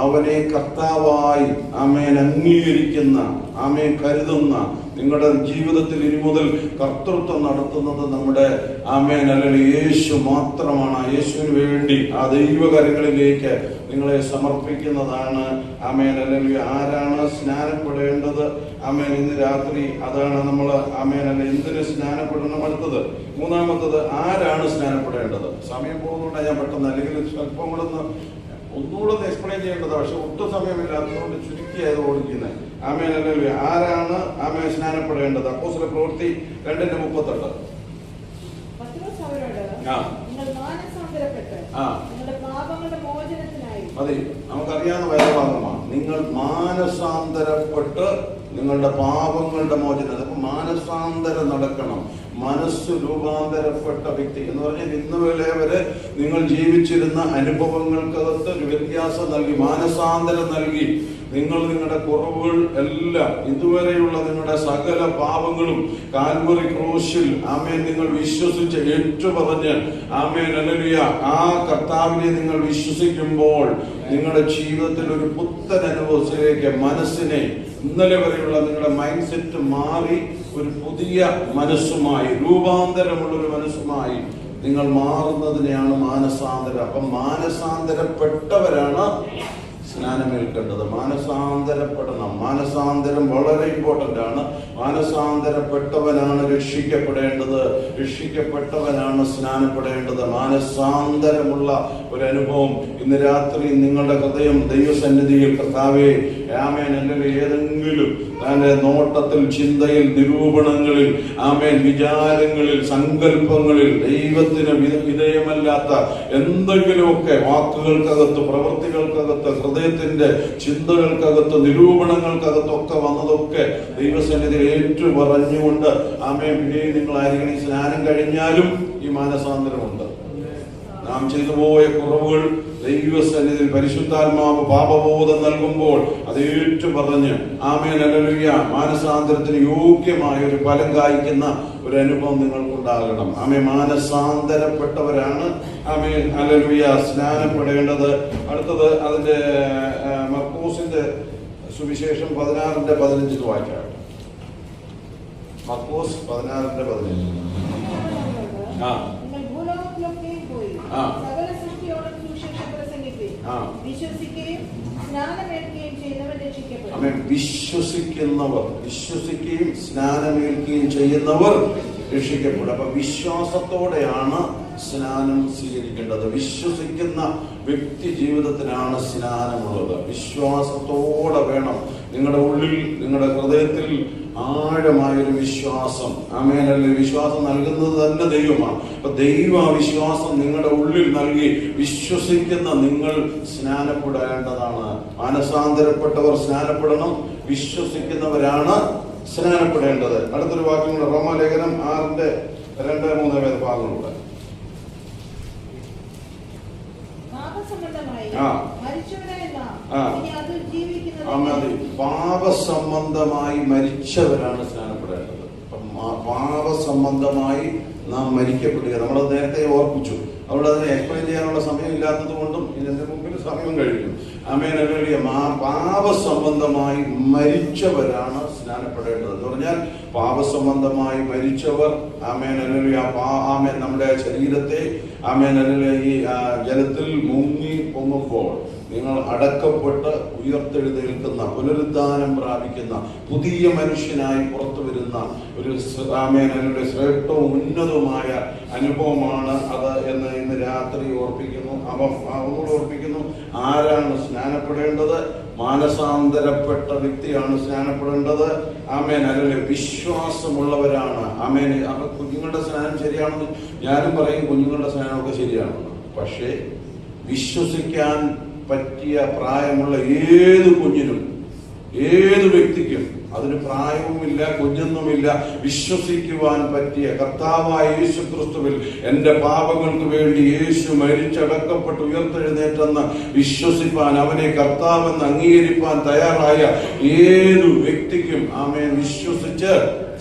അവനെ കർത്താവായി ആമേൻ അംഗീകരിക്കുന്ന, ആമേൻ കരുതുന്ന, നിങ്ങളുടെ ജീവിതത്തിൽ ഇനി മുതൽ കർത്തൃത്വം നടത്തുന്നത് നമ്മുടെ ആമേൻ ഹല്ലേലൂയ യേശു മാത്രമാണ്. യേശുവിന് വേണ്ടി ആ ദൈവകരങ്ങളിലേക്ക് നിങ്ങളെ സമർപ്പിക്കുന്നതാണ്. Amen hallelujah. ആരാണ് സ്നാനപ്പെടേണ്ടത്? ആമേൻ ഇന്ന് രാത്രി അതാണ് നമ്മൾ ആമേൻ അല്ല എന്തിന് സ്നാനപ്പെടണം. അടുത്തത് മൂന്നാമത്തത് ആരാണ് സ്നാനപ്പെടേണ്ടത്? സമയം പോകുന്നുണ്ടാണ് ഞാൻ പെട്ടെന്ന്, അല്ലെങ്കിൽ സ്വല്പം കൂടെ ഒന്നുകൂടെ എക്സ്പ്ലെയിൻ ചെയ്യേണ്ടത്, പക്ഷെ ഒട്ടും സമയമില്ലാത്തതുകൊണ്ട് ചുരുക്കിയായത് ഓടിക്കുന്നത്. Amen hallelujah. ആരാണ് ആമേൻ സ്നാനപ്പെടേണ്ടത്? അപ്പോസ്തല പ്രവൃത്തി 2:38. മതി, നമുക്കറിയാവുന്ന വേദഭാഗമാണ്. നിങ്ങൾ മാനസാന്തരപ്പെട്ട് നിങ്ങളുടെ പാപങ്ങളുടെ മോചനം. അപ്പൊ മാനസാന്തരം നടക്കണം. മനസ്സ് രൂപാന്തരപ്പെട്ട വ്യക്തി എന്ന് പറഞ്ഞാൽ ഇന്ന് വരെ നിങ്ങൾ ജീവിച്ചിരുന്ന അനുഭവങ്ങൾക്കകത്ത് ഒരു വ്യത്യാസം നൽകി, മാനസാന്തരം നൽകി. നിങ്ങൾ നിങ്ങളുടെ കുറവുകൾ എല്ലാം, ഇതുവരെയുള്ള നിങ്ങളുടെ സകല പാപങ്ങളും കാൽവറി ക്രൂശിൽ ആമേൻ നിങ്ങൾ വിശ്വസിച്ച് ഏറ്റുപറഞ്ഞ് ആമേൻ ഹല്ലേലൂയ ആ കർത്താവിനെ നിങ്ങൾ വിശ്വസിക്കുമ്പോൾ നിങ്ങളുടെ ജീവിതത്തിൽ ഒരു പുത്തൻ അനുഭവത്തിലേക്ക് മനസ്സിനെ, ഇന്നലെ വരെയുള്ള നിങ്ങളുടെ മൈൻഡ് സെറ്റ് മാറി ഒരു പുതിയ മനസ്സുമായി, രൂപാന്തരമുള്ള ഒരു മനസ്സുമായി നിങ്ങൾ മാറുന്നതിനെയാണ് മാനസാന്തരം. അപ്പം മാനസാന്തരപ്പെട്ടവരാണ് സ്നാനമേൽക്കേണ്ടത്. മാനസാന്തരപ്പെടണം. മാനസാന്തരം വളരെ ഇമ്പോർട്ടന്റ് ആണ്. മാനസാന്തരപ്പെട്ടവനാണ് രക്ഷിക്കപ്പെടേണ്ടത്. രക്ഷിക്കപ്പെട്ടവനാണ് സ്നാനപ്പെടേണ്ടത്. മാനസാന്തരമുള്ള ഒരു അനുഭവം ഇന്ന് രാത്രി നിങ്ങളുടെ ഹൃദയം ദൈവസന്നിധിയിൽ കർത്താവേ ആമേൻ ഹല്ലേലൂയ ഏതെങ്കിലും തന്റെ നോട്ടത്തിൽ, ചിന്തയിൽ, നിരൂപണങ്ങളിൽ, ആമേൻ വിചാരങ്ങളിൽ, സങ്കല്പങ്ങളിൽ ദൈവത്തിന് വിധേയമല്ലാത്ത എന്തെങ്കിലുമൊക്കെ വാക്കുകൾക്കകത്ത്, പ്രവൃത്തികൾക്കകത്ത്, ഹൃദയത്തിന്റെ ചിന്തകൾക്കകത്ത്, നിരൂപണങ്ങൾക്കകത്തൊക്കെ വന്നതൊക്കെ ദൈവസന്നിധിയിൽ ഏറ്റു പറഞ്ഞുകൊണ്ട് ആമേൻ പിന്നെ നിങ്ങളായിരിക്കണം. ഈ സ്നാനം കഴിഞ്ഞാലും ഈ മാനസാന്തരമുണ്ട്. നാം ചെയ്തു പോയ കുറവുകൾ ദൈവസന്നിധിയിൽ പരിശുദ്ധാത്മാവ് പാപബോധം നൽകുമ്പോൾ അത് ഏറ്റു പറഞ്ഞ് ആമേൻ ഹല്ലേലൂയ മാനസാന്തരത്തിന് യോഗ്യമായ ഒരു ഫലം കായ്ക്കുന്ന ഒരു അനുഭവം നിങ്ങൾക്കുണ്ടാകണം. ആമേൻ മാനസാന്തരപ്പെട്ടവരാണ് ആമേൻ ഹല്ലേലൂയ സ്നാനപ്പെടേണ്ടത്. അടുത്തത് അതിന്റെ മർക്കോസിന്റെ സുവിശേഷം 16:15 വായിക്കാം. മർക്കോസ് 16:15. വിശ്വസിക്കുന്നവർ, വിശ്വസിക്കുകയും സ്നാനമേൽക്കുകയും ചെയ്യുന്നവർ രക്ഷിക്കപ്പെടും. അപ്പൊ വിശ്വാസത്തോടെയാണ് സ്നാനം സ്വീകരിക്കേണ്ടത്. വിശ്വസിക്കുന്ന വ്യക്തി ജീവിതത്തിനാണ് സ്നാനമുള്ളത്. വിശ്വാസത്തോടെ വേണം. നിങ്ങളുടെ ഉള്ളിൽ, നിങ്ങളുടെ ഹൃദയത്തിൽ ആഴമായൊരു വിശ്വാസം, ആമേൻ ഹല്ലേലൂയ, വിശ്വാസം നൽകുന്നത് തന്നെ ദൈവമാണ്. അപ്പൊ ദൈവ വിശ്വാസം നിങ്ങളുടെ ഉള്ളിൽ നൽകി വിശ്വസിക്കുന്ന നിങ്ങൾ സ്നാനപ്പെടേണ്ടതാണ്. മാനസാന്തരപ്പെട്ടവർ സ്നാനപ്പെടണം. വിശ്വസിക്കുന്നവരാണ് സ്നാനപ്പെടേണ്ടത്. അടുത്തൊരു വാക്യങ്ങൾ റോമാലേഖനം 6:2-3 ഭാഗങ്ങളുണ്ട്. പാപസംബന്ധമായി മരിച്ചവരായ നാം ഇനി അതിൽ ജീവിക്കുന്നത് പാപസംബന്ധമായി മരിച്ചവരാണ് സ്നാനപ്പെടേണ്ടത്. പാപസംബന്ധമായി നാം മരിക്കപ്പെടുക. നമ്മളത് നേരത്തെ ഓർപ്പിച്ചു. അവിടെ അതിനെ എക്സ്പ്ലെയിൻ ചെയ്യാനുള്ള സമയമില്ലാത്തത് കൊണ്ടും ഇതിന്റെ മുമ്പിൽ സമയം കഴിഞ്ഞു. ആമേൻ. പാപസംബന്ധമായി മരിച്ചവരാണ് സ്നാനപ്പെടേണ്ടത് എന്ന് പറഞ്ഞാൽ പാപസംബന്ധമായി മരിച്ചവർ ആമേൻ ആമേൻ നമ്മുടെ ശരീരത്തെ ആമേൻ ഈ ജലത്തിൽ മുങ്ങി പൊങ്ങുമ്പോൾ നിങ്ങൾ അടക്കപ്പെട്ട് ഉയർത്തെഴുന്നേൽക്കുന്ന പുനരുദ്ധാനം പ്രാപിക്കുന്ന പുതിയ മനുഷ്യനായി പുറത്തു വരുന്ന ഒരു ആമേനയുടെ ശ്രേഷ്ഠവും ഉന്നതവുമായ അനുഭവമാണ് അത് എന്ന് ഇന്ന് രാത്രി ഓർപ്പിക്കുന്നു. അവനോട് ഓർപ്പിക്കുന്നു. ആരാണ് സ്നാനപ്പെടേണ്ടത്? മാനസാന്തരപ്പെട്ട വ്യക്തിയാണ് സ്നാനപ്പെടേണ്ടത്. ആമേൻ. അല്ലെങ്കിൽ വിശ്വാസമുള്ളവരാണ്. ആമേൻ. അപ്പൊ കുഞ്ഞുങ്ങളുടെ സ്നാനം ശരിയാണെന്ന് ഞാനും പറയും. കുഞ്ഞുങ്ങളുടെ സ്നാനമൊക്കെ ശരിയാണെന്ന്. പക്ഷേ വിശ്വസിക്കാൻ പറ്റിയ പ്രായമുള്ള ഏത് കുഞ്ഞിനും ഏത് വ്യക്തിക്കും, അതിന് പ്രായവുമില്ല കുഞ്ഞൊന്നുമില്ല, വിശ്വസിക്കുവാൻ പറ്റിയ കർത്താവായ യേശു ക്രിസ്തുവിൽ എന്റെ പാപങ്ങൾക്ക് വേണ്ടി യേശു മരിച്ചടക്കപ്പെട്ട് ഉയർത്തെഴുന്നേറ്റെന്ന് വിശ്വസിപ്പാൻ, അവനെ കർത്താവെന്ന് അംഗീകരിപ്പാൻ തയ്യാറായ ഏതു വ്യക്തിക്കും ആമേൻ വിശ്വസിച്ച്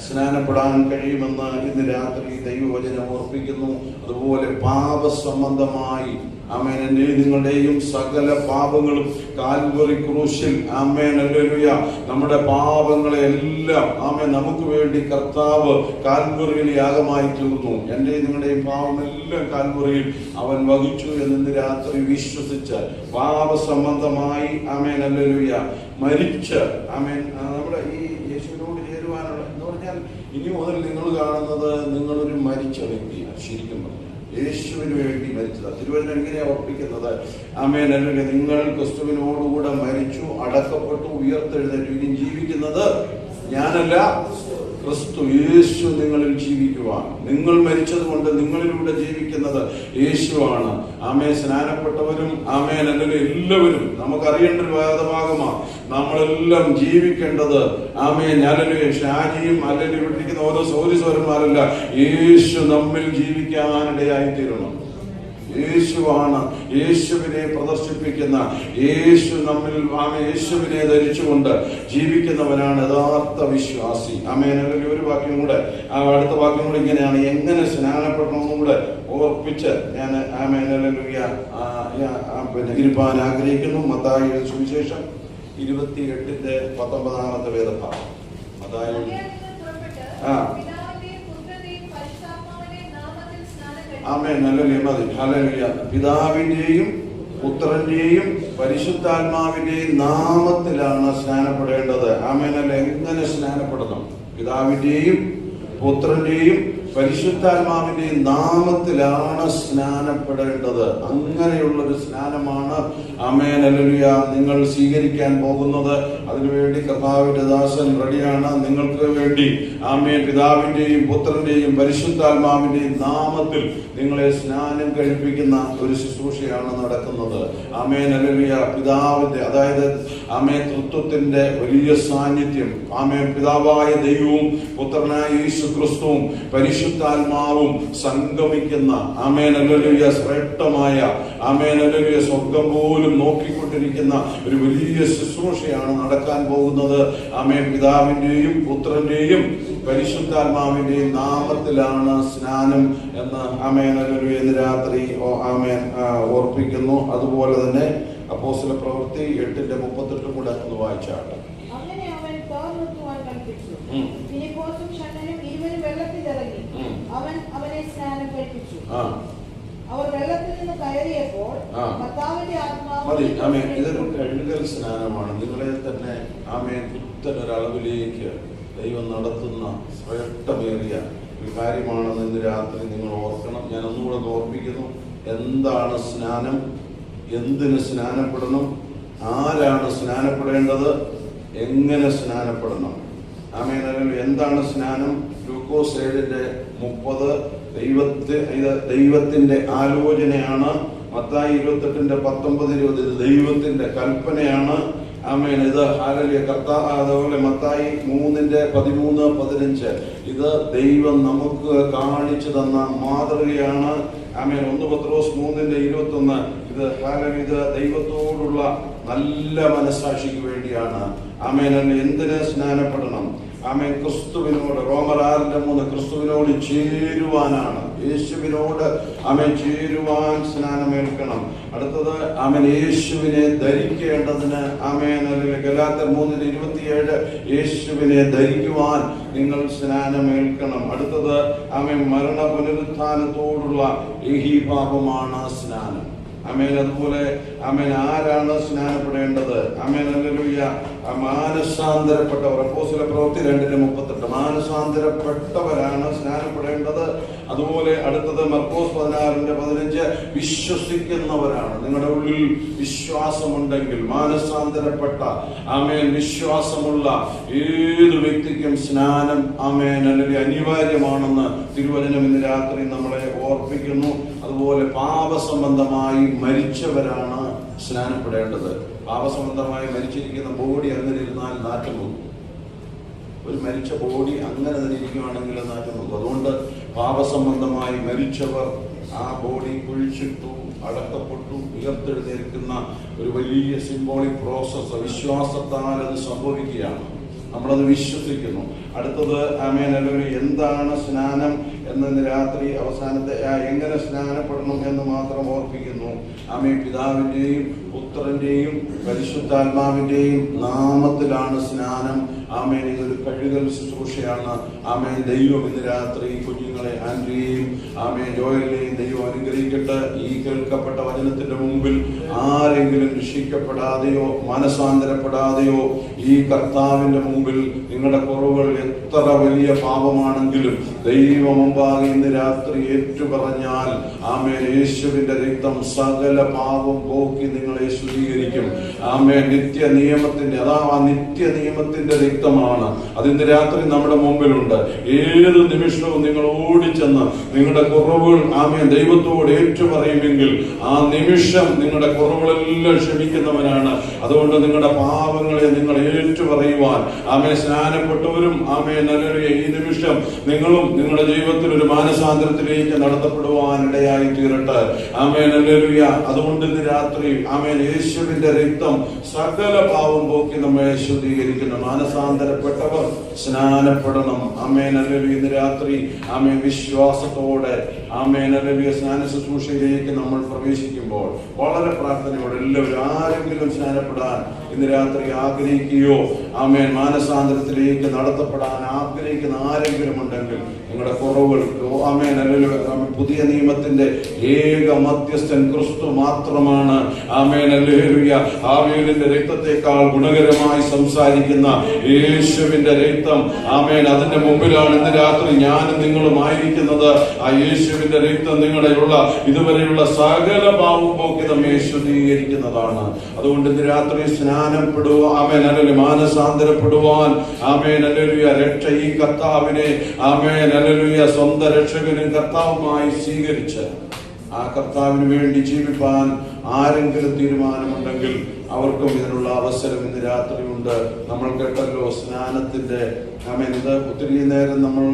സ്നാനപ്പെടാൻ കഴിയുമെന്ന് ഇന്ന് രാത്രി ദൈവവചനം ഓർപ്പിക്കുന്നു. അതുപോലെ പാപസംബന്ധമായി ആമേൻ എന്റെയും നിങ്ങളുടെയും സകല പാപങ്ങളും കാൽവറി ക്രൂശിൽ ആമേൻ ഹല്ലേലൂയ നമ്മുടെ പാപങ്ങളെ എല്ലാം ആമേൻ നമുക്ക് വേണ്ടി കർത്താവ് കാൽവറിയിൽ യാഗമായി തീർന്നു. എന്റെയും നിങ്ങളുടെയും പാപമെല്ലാം കാൽവറിയിൽ അവൻ വഹിച്ചു എന്ന് രാത്രി വിശ്വസിച്ച് പാപസംബന്ധമായി ആമേൻ ഹല്ലേലൂയ മരിച്ച് ആമേൻ നമ്മുടെ ഈ യേശുവിനോട് ചേരുവാനുള്ള എന്ന് പറഞ്ഞാൽ ഇനി മുതൽ നിങ്ങൾ കാണുന്നത് നിങ്ങളൊരു മരിച്ച വ്യക്തിയാണ്. ശരിക്കും പറഞ്ഞാൽ യേശുവിന് വേണ്ടി മരിച്ചതാണ്. തിരുവചനം എങ്ങനെയാ ഉറപ്പിക്കുന്നത്? ആമേൻ. അല്ലെങ്കിൽ നിങ്ങൾ ക്രിസ്തുവിനോടുകൂടെ മരിച്ചു, അടക്കപ്പെട്ടു, ഉയർത്തെഴുന്നേറ്റു. ഇനി ജീവിക്കുന്നത് ഞാനല്ല, ക്രിസ്തു യേശു നിങ്ങളിൽ ജീവിക്കുവാൻ. നിങ്ങൾ മരിച്ചത് കൊണ്ട് നിങ്ങളിലൂടെ ജീവിക്കുന്നത് യേശുവാണ്. ആമേൻ. സ്നാനപ്പെട്ടവരും ആമേൻ അല്ലെങ്കിൽ എല്ലാവരും നമുക്കറിയേണ്ട ഒരു വേദഭാഗമാണ്. നമ്മളെല്ലാം ജീവിക്കേണ്ടത് ആമേൻ ഹല്ലേലൂയ ഷാജിയും അല്ലെങ്കിൽ ഇവിടിരിക്കുന്ന ഓരോ സൗരന്മാരല്ല, യേശു നമ്മിൽ ജീവിക്കാനിടയായിത്തീരണം. യേശുവാണ് യേശുവിനെ പ്രദർശിപ്പിക്കുന്ന, യേശു നമ്മിൽ യേശുവിനെ ധരിച്ചുകൊണ്ട് ജീവിക്കുന്നവനാണ് യഥാർത്ഥ വിശ്വാസി. ആമേൻ. ഒരു വാക്യം കൂടെ, അടുത്ത വാക്യം കൂടെ ഇങ്ങനെയാണ്, എങ്ങനെ സ്നാനപ്പെടണമെന്നും കൂടെ ഓർപ്പിച്ച് ഞാൻ ആമേൻ ഹല്ലേലൂയ ഇരിപ്പാൻ ആഗ്രഹിക്കുന്നു. മത്തായിയുടെ സുവിശേഷം 28:19 വേദഭാഗം. മത്തായി ആമേൻ ഹല്ലേലൂയ മതി. ഹല്ലേലൂയ. പിതാവിന്റെയും പുത്രന്റെയും പരിശുദ്ധാത്മാവിന്റെയും നാമത്തിലാണ് സ്നാനപ്പെടേണ്ടത്. ആമേൻ. അല്ല എങ്ങനെ സ്നാനപ്പെടണം? പിതാവിന്റെയും പുത്രന്റെയും പരിശുദ്ധാത്മാവിന്റെയും നാമത്തിലാണ് സ്നാനപ്പെടേണ്ടത്. അങ്ങനെയുള്ളൊരു സ്നാനമാണ് ആമേൻ ഹല്ലേലൂയ നിങ്ങൾ സ്വീകരിക്കാൻ പോകുന്നത്. അതിനുവേണ്ടി കർത്താവിന്റെ ദാസൻ റെഡിയാണ്. നിങ്ങൾക്ക് വേണ്ടി ആമേൻ പിതാവിന്റെയും പുത്രന്റെയും പരിശുദ്ധാത്മാവിന്റെയും നാമത്തിൽ നിങ്ങളെ സ്നാനം കഴിപ്പിക്കുന്ന ഒരു ശുശ്രൂഷയാണ് നടക്കുന്നത്. Amen hallelujah. പിതാവിന്റെ അതായത് ആമേൻ തൃത്വത്തിന്റെ വലിയ സാന്നിധ്യം, ആമേൻ പിതാവായ ദൈവവും പുത്രനായ യേശു ക്രിസ്തുവും പരിശുദ്ധാത്മാവും സംഗമിക്കുന്ന ആമേൻ ഹല്ലേലൂയ ശ്രേഷ്ഠമായ ആമേൻ ഹല്ലേലൂയ സ്വർഗം പോലും നോക്കിക്കൊണ്ടിരിക്കുന്ന ഒരു വലിയ ശുശ്രൂഷയാണ് നടക്കാൻ പോകുന്നത്. ആമേൻ പിതാവിന്റെയും പുത്രന്റെയും പരിശുദ്ധാത്മാവിന്റെയും നാമത്തിലാണ് സ്നാനം എന്ന് ആമേൻ ഹല്ലേലൂയ ഇന്ന് രാത്രി ആമേൻ ഓർപ്പിക്കുന്നു. അതുപോലെ തന്നെ അപ്പോസ്തല പ്രവൃത്തി 8:38 കൂടെ ഒന്ന് വായിച്ചാട്ടെ. അങ്ങനെ അവൻ തോർ നിർത്തുവാൻ കൽപ്പിച്ചു. ഫിലിപ്പോസും ഷണ്ഡനും ഇരുവരും വെള്ളത്തിലിറങ്ങി അവനെ സ്നാനം കഴിപ്പിച്ചു. അവർ വെള്ളത്തിൽ നിന്ന് കയറിയപ്പോൾ കർത്താവിന്റെ ആത്മാവ് മതി. ആമേൻ. ഇതൊരു കഴുകൽ സ്നാനമാണ്. നിങ്ങളെ തന്നെ ആമേൻ പുത്തനൊരളവിലേക്ക് ദൈവം നടത്തുന്ന ശ്രേഷ്ഠമേറിയ ഒരു കാര്യമാണെന്ന് ഇന്ന് രാത്രി നിങ്ങൾ ഓർക്കണം. ഞാൻ ഒന്നുകൂടെ ഓർപ്പിക്കുന്നു. എന്താണ് സ്നാനം? എന്തിന് സ്നാനപ്പെടണം? ആരാണ് സ്നാനപ്പെടേണ്ടത്? എങ്ങനെ സ്നാനപ്പെടണം? ആമേൻ. എന്താണ് സ്നാനം? ലൂക്കോസ് 7:30 ദൈവത്തിന്റെ ആലോചനയാണ്. മത്തായി 28:19-20 ഇത് ദൈവത്തിന്റെ കൽപ്പനയാണ്. ആമേൻ. ഇത് ഹല്ലേലൂയ കർത്താവ്. അതുപോലെ മത്തായി 3:13-15 ഇത് ദൈവം നമുക്ക് കാണിച്ചു തന്ന മാതൃകയാണ്. ആമേൻ. 1 പത്രോസ് 3:21 ഇത് ദൈവത്തോടുള്ള നല്ല മനസ്സാക്ഷിക്ക് വേണ്ടിയാണ്. ആമേൻ. എന്തിന് സ്നാനപ്പെടണം? ആമേൻ. ക്രിസ്തുവിനോട്, റോമർ 6:3, ക്രിസ്തുവിനോട് ചേരുവാനാണ്. യേശുവിനോട് ആമേൻ ചേരുവാൻ സ്നാനമേൽക്കണം. അടുത്തത് ആമേൻ യേശുവിനെ ധരിക്കേണ്ടതിന്, ആമേൻ, ഗലാത്യർ 3:27, യേശുവിനെ ധരിക്കുവാൻ നിങ്ങൾ സ്നാനമേൽക്കണം. അടുത്തത് ആമേൻ മരണ പുനരുത്ഥാനത്തോടുള്ള ഏകീഭാവമാണ് സ്നാനം. ആമേൻ. അതുപോലെ ആമേൻ ആരാണ് സ്നാനപ്പെടേണ്ടത്? ആമേൻ. ഹല്ലേലൂയ. മാനസാന്തരപ്പെട്ടവർ. അപ്പോസ്തല പ്രവൃത്തി 2:38, മാനസാന്തരപ്പെട്ടവരാണ് സ്നാനപ്പെടേണ്ടത്. അതുപോലെ അടുത്തത് മർക്കോസ് 16:15, വിശ്വസിക്കുന്നവരാണ്. നിങ്ങളുടെ ഉള്ളിൽ വിശ്വാസമുണ്ടെങ്കിൽ, മാനസാന്തരപ്പെട്ട ആമേൻ വിശ്വാസമുള്ള ഏത് വ്യക്തിക്കും സ്നാനം ആമേൻ അനിവാര്യമാണെന്ന് തിരുവചനം ഇന്ന് രാത്രി നമ്മളെ ഓർപ്പിക്കുന്നു. അതുപോലെ പാപസംബന്ധമായി മരിച്ചവരാണ് സ്നാനപ്പെടേണ്ടത്. പാപസംബന്ധമായി മരിച്ചിരിക്കുന്ന ബോഡി അങ്ങനെ ഇരുന്നാൽ നാറ്റം പോകും. ഒരു മരിച്ച ബോഡി അങ്ങനെ തന്നെ ഇരിക്കുകയാണെങ്കിൽ നാറ്റം പോകും. അതുകൊണ്ട് പാപസംബന്ധമായി മരിച്ചവർ, ആ ബോഡി കുഴിച്ചിട്ടു, അടക്കപ്പെട്ടു, ഉയർത്തെഴുന്നേൽക്കുന്ന ഒരു വലിയ സിംബോളിക് പ്രോസസ്. വിശ്വാസത്താൽ അത് സംഭവിക്കുകയാണ്. നമ്മളത് വിശ്വസിക്കുന്നു. അടുത്തത് ആമേൻ ഹല്ലേലൂയ. എന്താണ് സ്നാനം എന്ന് രാത്രി അവസാനത്തെ എങ്ങനെ സ്നാനപ്പെടണം എന്ന് മാത്രം ഓർപ്പിക്കുന്നു. ആമേൻ. പിതാവിന്റെയും പുത്രന്റെയും പരിശുദ്ധാത്മാവിന്റെയും നാമത്തിലാണ് സ്നാനം. ആമേൻ. ഇതൊരു കഴുകൽ ശുശ്രൂഷയാണ്. ആമേൻ. ദൈവം ഇന്ന് രാത്രി കുഞ്ഞുങ്ങളെ, ആൻഡ്രിയെയും ആമേൻ ജോയലിനെയും ദൈവം അനുഗ്രഹിക്കട്ടെ. ഈ കേൾക്കപ്പെട്ട വചനത്തിന്റെ മുമ്പിൽ ആരെങ്കിലും രക്ഷിക്കപ്പെടാതെയോ മനസാന്തരപ്പെടാതെയോ ഈ കർത്താവിന്റെ മുമ്പിൽ നിങ്ങളുടെ കുറവുകൾ എത്ര വലിയ പാപമാണെങ്കിലും ദൈവം മുമ്പാകെ ഇന്ന് രാത്രി ഏറ്റുപറഞ്ഞാൽ ആമേൻ യേശുവിന്റെ രക്തം സകല പാപം പോക്കി നിങ്ങളെ ശുദ്ധീകരിക്കും. ആമേൻ. നിത്യ നിയമത്തിന്റെ ആ നിത്യ നിയമത്തിന്റെ രക്തമാണ്. അതിന്ന് രാത്രി നമ്മുടെ മുമ്പിലുണ്ട്. ഏത് നിമിഷവും നിങ്ങൾ ഓടിച്ചെന്ന് നിങ്ങളുടെ കുറവുകൾ ആമേൻ ദൈവത്തോട് ഏറ്റുപറയുമെങ്കിൽ ആ നിമിഷം നിങ്ങളുടെ കുറവുകളെല്ലാം ക്ഷമിക്കുന്നവനാണ്. അതുകൊണ്ട് നിങ്ങളുടെ പാപങ്ങളെ നിങ്ങൾ ഏറ്റുപറയുവാൻ ആമേൻ സ്നാനപ്പെട്ടവരും ആമേൻ ഹല്ലേലൂയ ഈ നിമിഷം നിങ്ങളും നിങ്ങളുടെ ജീവിതത്തിൽ ഒരു മാനസാന്തരത്തിലേക്ക് നടത്തപ്പെടുവാൻ ഇടയായി തീരട്ടെ. Amen hallelujah. അതുകൊണ്ട് ഇന്ന് രാത്രി ആമേൻ യേശുവിന്റെ രക്തം സകല പാപം പോക്കി നമ്മെ ശുദ്ധീകരിക്കുന്നു. മാനസാന്തരപ്പെട്ടവർ സ്നാനപ്പെടണം. Amen hallelujah. ഇന്ന് രാത്രി ആമേൻ വിശ്വാസത്തോടെ ആമേൻ ഹല്ലേലൂയ സ്നാന ശുശ്രൂഷയിലേക്ക് നമ്മൾ പ്രവേശിക്കുമ്പോൾ വളരെ പ്രാർത്ഥനയോടെ എല്ലാവരും ആരെങ്കിലും സ്നാനപ്പെടാൻ ഇന്ന് രാത്രി ആഗ്രഹിക്കുകയോ ആമേൻ മാനസാന്തരത്തിലേക്ക് നടത്തപ്പെടാൻ ആഗ്രഹിക്കുന്ന ആരെങ്കിലും ഉണ്ടെങ്കിൽ നിങ്ങളുടെ കുറവുകൾ ആമേൻ ഹല്ലേലൂയ. പുതിയ നിയമത്തിന്റെ ഏക മധ്യസ്ഥൻ ക്രിസ്തു മാത്രമാണ്. Amen hallelujah. ആബേലിന്റെ രക്തത്തെക്കാൾ ഗുണകരമായി സംസാരിക്കുന്ന യേശുവിന്റെ രക്തം ആമേൻ അതിന്റെ മുമ്പിലാണ് ഇന്ന് രാത്രി ഞാനും നിങ്ങളും ആയിരിക്കുന്നത്. ആ യേശുവിന്റെ രക്തം നിങ്ങളുടെയുള്ള ഇതുവരെയുള്ള സകല പാപവും പോക്കി നമ്മെ ശുദ്ധീകരിക്കുന്നതാണ്. അതുകൊണ്ട് ഇന്ന് രാത്രി സ്നാനപ്പെടുക ആമേൻ ഹല്ലേലൂയ മാനസാന്തരപ്പെടുവാൻ ആമേൻ ഹല്ലേലൂയ രക്ഷ ഈ കർത്താവിനെ ആമേൻ ഹല്ലേലൂയ സ്വന്തം രക്ഷകനും കർത്താവുമായി സ്വീകരിച്ച് ആ കർത്താവിന് വേണ്ടി ജീവിപ്പാൻ ആരെങ്കിലും തീരുമാനമുണ്ടെങ്കിൽ അവർക്കും ഇതിനുള്ള അവസരം ഇന്ന് രാത്രി ഉണ്ട്. നമ്മൾ കേട്ടല്ലോ സ്നാനത്തിന്റെ ആമേൻ. ഇത് ഒത്തിരി നേരം നമ്മൾ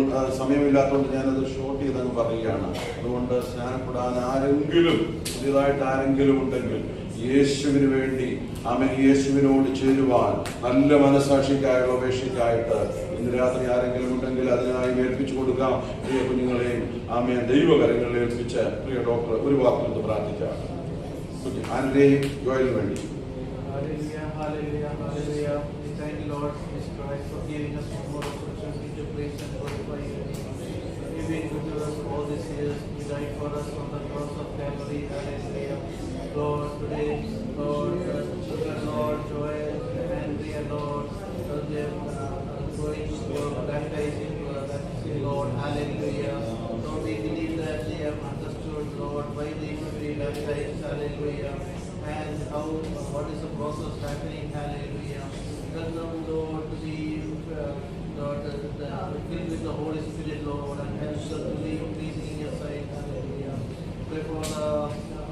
സമയമില്ലാത്തതുകൊണ്ട് ഞാനത് ഷോർട്ട് ചെയ്തങ്ങ് പറയുകയാണ്. അതുകൊണ്ട് സ്നാനപ്പെടാൻ ആരെങ്കിലും പുതിയതായിട്ട് ആരെങ്കിലും ഉണ്ടെങ്കിൽ യേശുവിന് വേണ്ടി ആമേൻ യേശുവിനോട് ചേരുവാൻ നല്ല മനസാക്ഷിക്കായുള്ള അപേക്ഷയ്ക്കായിട്ട് ഇന്ന് രാത്രി ആരെങ്കിലും ഉണ്ടെങ്കിൽ അതിനായി ഏൽപ്പിച്ചു കൊടുക്കാം. പ്രിയ കുഞ്ഞുങ്ങളെയും ആമേൻ ദൈവകരങ്ങളിൽ ഏൽപ്പിച്ച് പ്രിയ ഡോക്ടർ ഒരു വാക്കിൽ പ്രാർത്ഥിക്കാം. ആരുടെയും ജോയലിന് വേണ്ടി. Hallelujah, hallelujah, hallelujah. We thank you, Lord Jesus Christ, for giving us one more opportunity to praise and glorify your name. You've been good to us all these years. You died for us on the cross of Calvary. Hallelujah. Lord, today, Lord, children, Lord, Joel, Andrea, Lord, they are going to baptizing, Lord. Hallelujah. Lord, we believe that they have understood, Lord, why they should be baptized. Hallelujah. And how, what is the process happening, hallelujah. Help them, Lord, to be Lord, filled with the Holy Spirit, Lord, and help them to live pleasing in your sight, hallelujah. Pray for the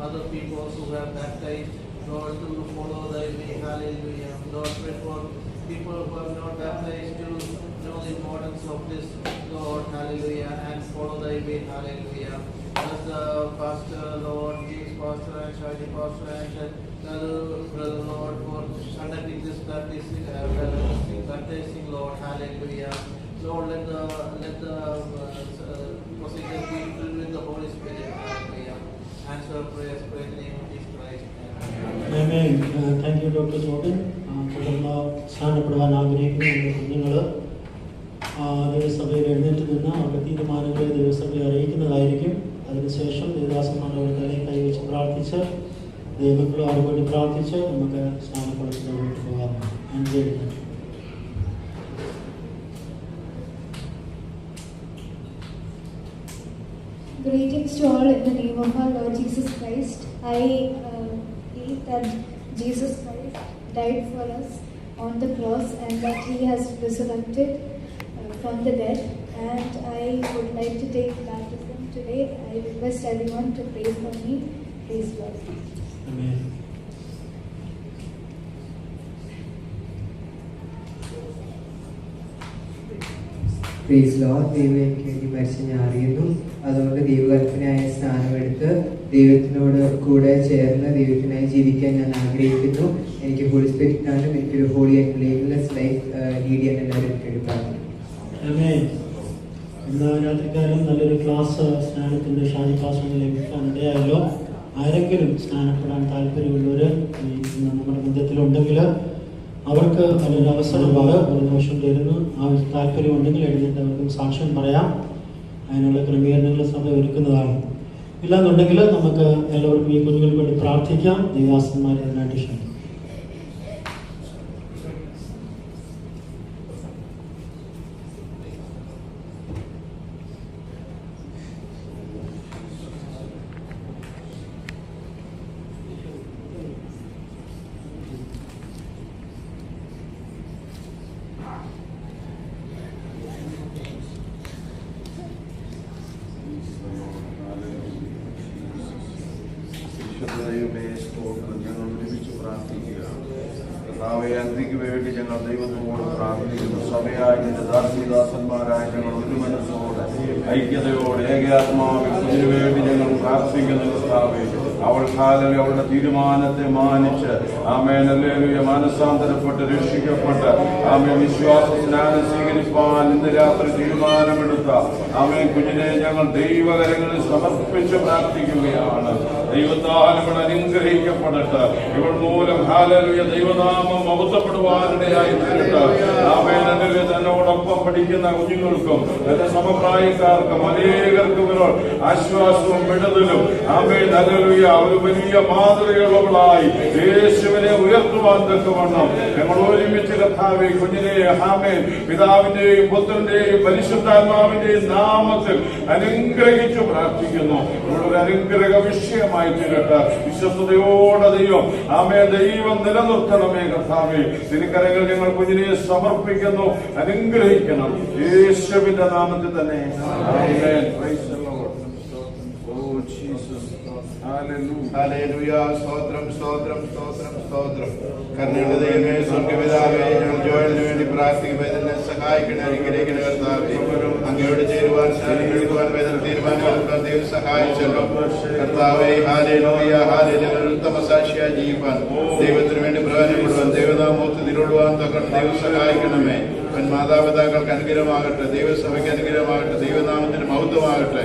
other people who have baptized, Lord, to follow thy way, hallelujah. Lord, pray for people who have not baptized to know the importance of this, Lord, hallelujah, and follow thy way, hallelujah. Bless the pastor, Lord, James pastor and Shadi pastor and brother Lord for conducting this baptism, Lord. Hallelujah. Lord, let the procedure be filled with the Holy Spirit. Hallelujah. Answer prayers, pray in the name of Jesus Christ. Amen. Thank you, Dr. Jordan. തുടർന്ന് സ്നാനപ്പെടുവാൻ ആഗ്രഹിക്കുന്ന നമ്മുടെ കുഞ്ഞുങ്ങൾ ദൈവസഭയിൽ എഴുന്നേറ്റ് നിന്ന് അവരുടെ തീരുമാനങ്ങളെ ദൈവസഭയെ അറിയിക്കുന്നതായിരിക്കും. അതിനുശേഷം ദേവദാസന്മാർ അവരുടെ തലയിൽ കൈവച്ച് പ്രാർത്ഥിച്ച് ദൈവമക്കളും അവർക്ക് വേണ്ടി പ്രാർത്ഥിച്ച് നമുക്ക് സ്നാനപ്പെടുത്തുന്നതിലോട്ട് പോകാറുണ്ട്. Greetings to all in the name of our Lord Jesus Christ. I believe that Jesus Christ died for us on the cross and that He has resurrected from the dead. And I would like to take baptism today. I request everyone to pray for me. Praise God. Amen. Praise Lord. ദൈവം എനിക്ക് വേണ്ടി മരിച്ച ഞാൻ അറിയുന്നു. അതുകൊണ്ട് ദൈവകൽപ്പനയായ സ്നാനമെടുത്ത് ദൈവത്തിനോട് കൂടെ ചേർന്ന് ദൈവത്തിനായി ജീവിക്കാൻ ഞാൻ ആഗ്രഹിക്കുന്നു. എനിക്ക് ഹോളി സ്പിരിറ്റിനാലും എനിക്കൊരു holy and blameless life lead ചെയ്യാൻ എല്ലാവരും കഴിപ്പാണ്. ഇന്ന് രാത്രിക്കാലം നല്ലൊരു ക്ലാസ് സ്നാനത്തിൻ്റെ ഷാജി ക്ലാസ്സുകൾ ലഭിക്കാൻ ഇടയായല്ലോ. ആരെങ്കിലും സ്നാനപ്പെടാൻ താല്പര്യമുള്ളവർ നമ്മുടെ ബന്ധത്തിലുണ്ടെങ്കിൽ അവർക്ക് നല്ലൊരു അവസരമാണ്. ഒരു ദോഷം തരുന്നു. ആ താല്പര്യമുണ്ടെങ്കിൽ എഴുതിയിട്ട് അവർക്കും സാക്ഷ്യം പറയാം. അതിനുള്ള ക്രമീകരണങ്ങൾ സഭ ഒരുക്കുന്നതാണ്. ഇല്ലാന്നുണ്ടെങ്കിൽ നമുക്ക് എല്ലാവർക്കും ഈ കുഞ്ഞുങ്ങൾക്ക് വേണ്ടി പ്രാർത്ഥിക്കാം. ദൈവദാസന്മാരെ അതിനായിട്ട് ക്ഷണിക്കും. ഞങ്ങൾ ഒരുമിച്ച് പ്രാർത്ഥിക്കുക. അന്തിക്ക് വേണ്ടി ഞങ്ങൾ ദൈവത്തോട് പ്രാർത്ഥിക്കുന്നു. സഭയായ ദാസന്മാരായ ഞങ്ങൾ ഒരു മനസ്സോടെ ഐക്യതയോടെ ഏകാത്മാവിൽ ഇതിനു വേണ്ടി ഞങ്ങൾ പ്രാർത്ഥിക്കുന്നു. കർത്താവേ, അവൾ കാലം അവളുടെ തീരുമാനത്തെ മാനിച്ച് ആമേനല്ലേലൂയ മാനസാന്തരപ്പെട്ട് രക്ഷിക്കപ്പെട്ട് വിശ്വാസ സ്നാനം സ്വീകരിപ്പാൻ ഇന്ന് രാത്രി തീരുമാനമെടുത്ത കുഞ്ഞിനെ ഞങ്ങൾ ദൈവകരങ്ങളിൽ സമർപ്പിച്ച് പ്രാർത്ഥിക്കുകയാണ്. ദൈവത്താൽ ഇവൾ അനുഗ്രഹിക്കപ്പെടട്ടെ. ഇവൾ മൂലം ഹാലലുയ ദൈവനാമം മഹത്വപ്പെടുവാനിടയായി തീരട്ടെ. ആമേനല്ലേലൂയ തന്നോടൊപ്പം പഠിക്കുന്ന കുഞ്ഞുങ്ങൾക്കും തന്റെ സമപ്രായക്കാർക്കും അനേകർക്കും ഇവൾ ആശ്വാസവും വിടുതലും ആമേനല്ലേലൂയ ഒരു വലിയ മാതൃകയുള്ളവളായി യേശുവിനെ ഉയർത്തുവാൻ തക്കവണ്ണം ഞങ്ങൾ ഒരുമിച്ച് കർത്താവേ കുഞ്ഞിനെ ആമേൻ പിതാവിന്റെയും പുത്രന്റെയും പരിശുദ്ധാത്മാവിന്റെയും നാമത്തിൽ അനുഗ്രഹിച്ചു പ്രാർത്ഥിക്കുന്നു. ഒരു അനുഗ്രഹ വിഷയമായി തീരട്ടെ. വിശ്വസ്തയോടെ ദൈവം ദൈവം നിലനിർത്തണമേ കർത്താവേ. തിരുക്കരങ്ങൾ ഞങ്ങൾ കുഞ്ഞിനെ സമർപ്പിക്കുന്നു. അനുഗ്രഹിക്കണം യേശുവിന്റെ നാമത്തിൽ തന്നെ. ആമേൻ. Praise the lord. Oh Jesus. Hallelujah. സ്തോത്രം സ്തോത്രം സ്തോത്രം സ്തോത്രം. കരുണയുടെ ദൈവമേ, സ്വർഗ്ഗപിതാവേ, ഞങ്ങൾ ജോയലിന് വേണ്ടി പ്രാർത്ഥിക്കുമ്പോൾ ഇതിനെ സഹായിക്കണേ, അനുഗ്രഹിക്കണേ കർത്താവേ. അങ്ങയോട് ചേരുവാൻ സ്നാനമെടുക്കുവാൻ വേദന തീരുമാനമെടുക്കാൻ ദൈവം സഹായിച്ചല്ലോ കർത്താവേ. Hallelujah hallelujah. ഉത്തമ സാക്ഷിയായി ജീവിപ്പാൻ ദൈവത്തിന് വേണ്ടി പ്രയോജനപ്പെടുവാൻ ദൈവനാമത്തെ തിരുടുവാൻ തക്കണം ദൈവം സഹായിക്കണമേ. മാതാപിതാക്കൾക്ക് അനുഗ്രഹമാകട്ടെ, ദൈവസഭയ്ക്ക് അനുഗ്രഹമാകട്ടെ, ദൈവനാമത്തിന് മഹത്വമാകട്ടെ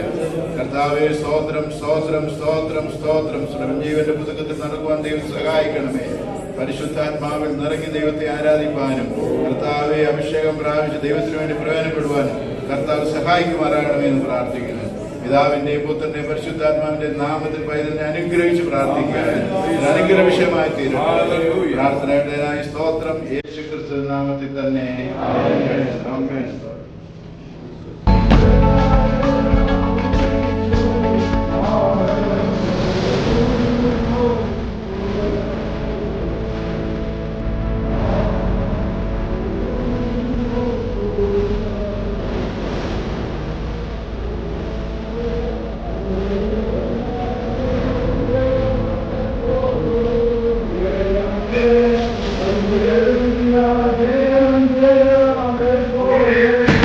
കർത്താവേ. സ്തോത്രം സ്തോത്രം സ്തോത്രം സ്തോത്രം. ജീവന്റെ പുതുക്കത്തിൽ നടക്കുവാൻ ദൈവം സഹായിക്കണമേ. പരിശുദ്ധാത്മാവിൽ നിറങ്ങി ദൈവത്തെ ആരാധിപ്പാനും കർത്താവെ അഭിഷേകം പ്രാപിച്ച് ദൈവത്തിന് വേണ്ടി പ്രയോജനപ്പെടുവാനും കർത്താവ് സഹായിക്കുമാറാകണമേ എന്ന് പ്രാർത്ഥിക്കുന്നു. പിതാവിന്റെയും പുത്രന്റെയും പരിശുദ്ധാത്മാവിന്റെ നാമത്തിൽ പൈതലിനെ അനുഗ്രഹിച്ച് പ്രാർത്ഥിക്കുക. അനുഗ്രഹ വിഷയമായി തീരും. പ്രാർത്ഥനയുടേതായ സ്തോത്രം യേശു ക്രിസ്തു നാമത്തിൽ തന്നെ. ആമേൻ. Amen.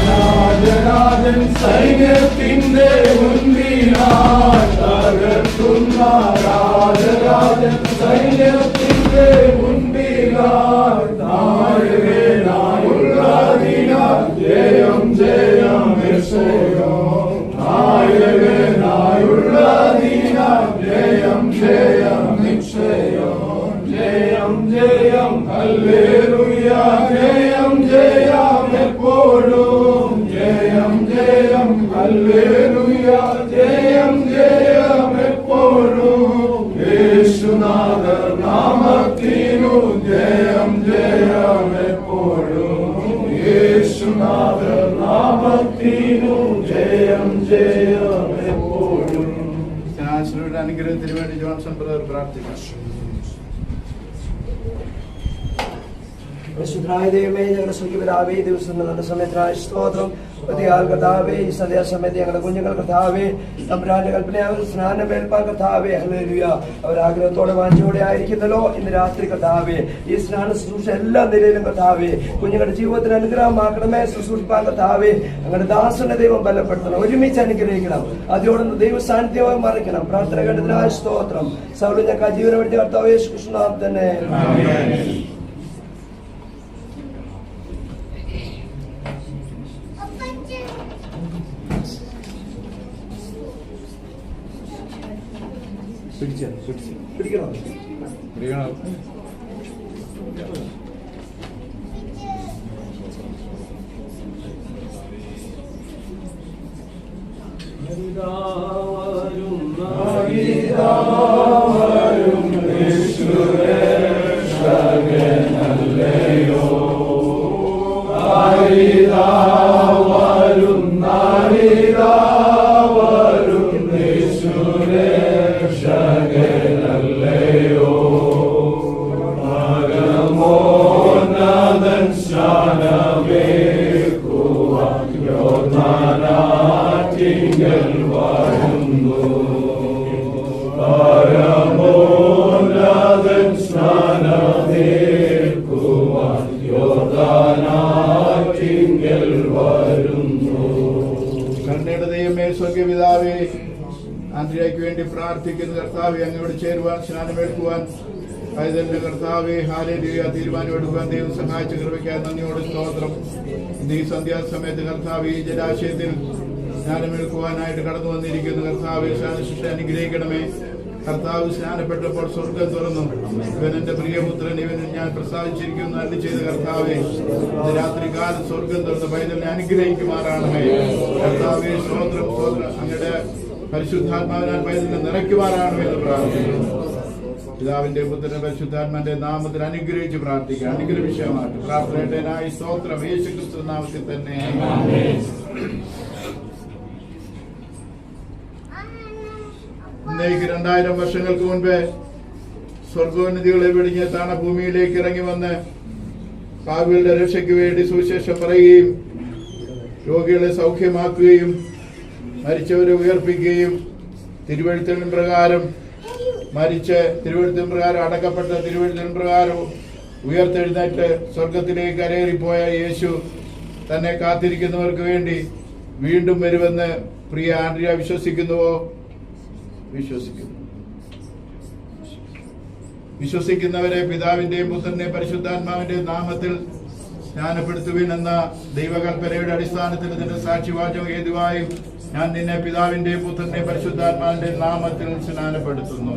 രാജരാജൻ സൈന്യത്തിന്റെ മുൻപിലായി തകർക്കുന്ന രാജരാജൻ സൈന്യത്തിന്റെ മുൻപിലായി നായകനായുള്ളതിനാൽ ജയം ജയം യഹോവ നായകനായുള്ളതിനാൽ ജയം ജയം നിശ്ചയം ജയം ജയം ഹല്ലേലൂയ ജയം ജയം എപ്പോഴും ജയം ജയം ഹല്ലേലൂയ ജയം ജയം എപ്പോഴും യേശുനാഥർ നാമത്തിനു ജയം ജയം എപ്പോഴും യേശുനാഥർ നാമത്തിനു ജയം ജയം എപ്പോഴും. അനുഗ്രഹത്തിന് വേണ്ടി ജോൺസൺ ബ്രദർ പ്രാർത്ഥിക്കാം. പരിശുദ്ധനായ ദൈവമേ, ഞങ്ങളുടെ സ്വർഗ്ഗപിതാവേ, ഈ ദിവസം നല്ല സമയത്തിനായ സ്തോത്രം. പ്രതിയാൽ കർത്താവേ, ഈ സന്ധ്യാസമയത്ത് ഞങ്ങളുടെ കുഞ്ഞുങ്ങൾ കർത്താവേ തമ്പുരാന്റെ കൽപ്പനയാൽ സ്നാനം ഏൽപ്പാൻ കർത്താവേ ഹല്ലേലൂയ അവർ ആഗ്രഹത്തോടെ വാഞ്ചോടെ ആയിരിക്കുന്നല്ലോ. ഇന്ന് രാത്രി കർത്താവേ ഈ സ്നാന ശുശ്രൂഷ എല്ലാ നിലയിലും കർത്താവേ കുഞ്ഞുങ്ങളുടെ ജീവിതത്തിന് അനുഗ്രഹമാക്കണമേ. ശുശ്രൂഷിപ്പാൻ കർത്താവേ ഞങ്ങളുടെ ദാസന്റെ ദൈവം ബലപ്പെടുത്തണം, ഒരുമിച്ച് അനുഗ്രഹിക്കണം, അതിനോടൊന്ന് ദൈവ സാന്നിധ്യമായി മറിക്കണം. പ്രാർത്ഥന കണ്ടതിനായ സ്തോത്രം. സൗലും ഞങ്ങൾക്ക് ജീവനം എടുത്ത കർത്താവേ യേശു കൃഷ്ണനാമത്തിൽ തന്നെ. പിടിക്കണം. കരുണയുടെ ദൈവമേ, സ്വർഗ്ഗപിതാവേ, ആന്ധ്രയ്ക്ക് വേണ്ടി പ്രാർത്ഥിക്കുന്ന കർത്താവെ, അങ്ങോട്ട് ചേരുവാൻ സ്നാനമേൽക്കുവാൻ പൈതലിന്റെ കർത്താവെ ഹല്ലേലൂയ തീരുമാനമെടുക്കുവാൻ ദൈവം സഹായിച്ച കൃപയ്ക്കായി നന്ദിയോട് സ്തോത്രം. ഇന്ന് ഈ സന്ധ്യാസമയത്ത് കർത്താവ് ഈ ജലാശയത്തിൽ സ്നാനമേൽക്കുവാനായിട്ട് കടന്നു വന്നിരിക്കുന്ന കർത്താവെ ശുശ്രൂഷ അനുഗ്രഹിക്കണമേ. കർത്താവ് സ്നാനപ്പെട്ടപ്പോൾ സ്വർഗം തുറന്നു. ഇവൻ എന്റെ പ്രിയപുത്രൻ, ഇവനിൽ ഞാൻ പ്രസാദിച്ചിരിക്കുന്നു അരുളി ചെയ്ത കർത്താവെ ഇന്ന് രാത്രികാലം സ്വർഗം തുറന്ന് പൈതലിനെ അനുഗ്രഹിക്കുമാറാണമേ. കർത്താവെ സ്തോത്രം സ്തോത്രം, അങ്ങയുടെ പരിശുദ്ധാത്മാവിനാൽ പൈതലിനെ നിറയ്ക്കുമാറാണെന്ന് പ്രാർത്ഥിക്കുന്നു. പിതാവിന്റെ പുത്രന്റെ പരിശുദ്ധാത്മാന്റെ നാമത്തിൽ അനുഗ്രഹിച്ച് പ്രാർത്ഥിക്കുക. അനുഗ്രഹിച്ചമാക്കി പ്രാർത്ഥനയുടേതായി സ്തോത്രം യേശുക്രിസ്തു നാമത്തിൽ തന്നെ. ഇന്നേക്ക് 2000 വർഷങ്ങൾക്ക് മുൻപ് സ്വർഗോന്നതികളെ വെടിഞ്ഞ് താണ ഭൂമിയിലേക്ക് ഇറങ്ങി വന്ന് പാപികളുടെ രക്ഷയ്ക്ക് വേണ്ടി സുവിശേഷം പറയുകയും രോഗികളെ സൗഖ്യമാക്കുകയും മരിച്ചവരെ ഉയർപ്പിക്കുകയും തിരുവെഴുത്തിൻ പ്രകാരം മരിച്ച് തിരുവെഴുത്തിൻ പ്രകാരം അടക്കപ്പെട്ട തിരുവെഴുത്തിൻ പ്രകാരം ഉയർത്തെഴുന്നേറ്റ് സ്വർഗത്തിലേക്ക് കരയേറിപ്പോയ യേശു തന്നെ കാത്തിരിക്കുന്നവർക്ക് വേണ്ടി വീണ്ടും വരുമെന്ന് പ്രിയ ആൻഡ്രിയ വിശ്വസിക്കുന്നുവോ? വിശ്വസിക്കുന്നവരെ പിതാവിന്റെയും പുത്രന്റെയും പരിശുദ്ധാത്മാവിന്റെയും നാമത്തിൽ സ്നാനപ്പെടുത്തുവിൻ എന്ന ദൈവകൽപ്പനയുടെ അടിസ്ഥാനത്തിൽ ഇതിന്റെ സാക്ഷിവാചകം ഹേതുവായും ഞാൻ നിന്നെ പിതാവിന്റെയും പുത്രന്റെയും പരിശുദ്ധാത്മാവിന്റെയും നാമത്തിൽ സ്നാനപ്പെടുത്തുന്നു.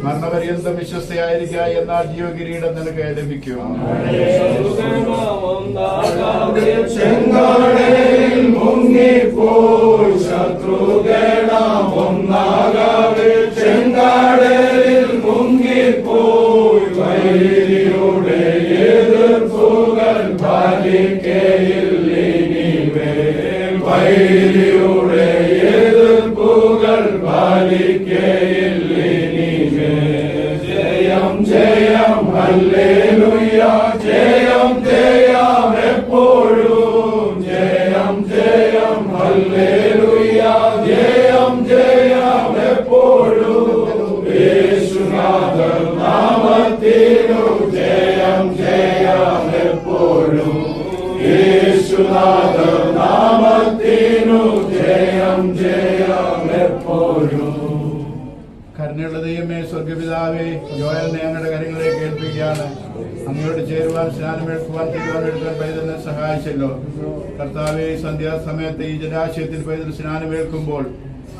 മരണപര്യന്തം വിശ്വസ്തയായിരിക്കുക, എന്നാൽ ജീവകിരീടം നിനക്ക് ലഭിക്കും. ചെങ്കാടലിൽ മുങ്ങിപ്പോയി ശത്രുഗണമൊന്നാകവേ, ചെങ്കാടലിൽ മുങ്ങിപ്പോയി വൈരിയുടെ എതിർപ്പുകൾ ഫലിക്കയില്ലിനിവേ, വൈരിയുടെ എതിർപ്പുകൾ ഫലിക്കയില്ലിനിവേ. ജയം ജയം ഹല്ലേലൂയ, ജയം ജയം എപ്പോഴും, ജയം ജയം ഹല്ലേലൂയ, യേശുനാഥ നാമത്തിനു ജയം ജയം എപ്പോഴും. കരുണയുള്ള ദൈവമേ, സ്വർഗപിതാവേ, ജോയലിനെ ഞങ്ങളുടെ കാര്യങ്ങളിലേക്ക് ഏൽപ്പിക്കുകയാണ്. അങ്ങയോട് ചേരുവാൻ, സ്നാനമേൽക്കുവാൻ, തീരുമാനമെടുക്കാൻ പൈതലിനെ സഹായിച്ചല്ലോ. കർത്താവേ, സന്ധ്യാസമയത്ത് ഈ ജലാശയത്തിൽ പൈതൽ സ്നാനമേൽക്കുമ്പോൾ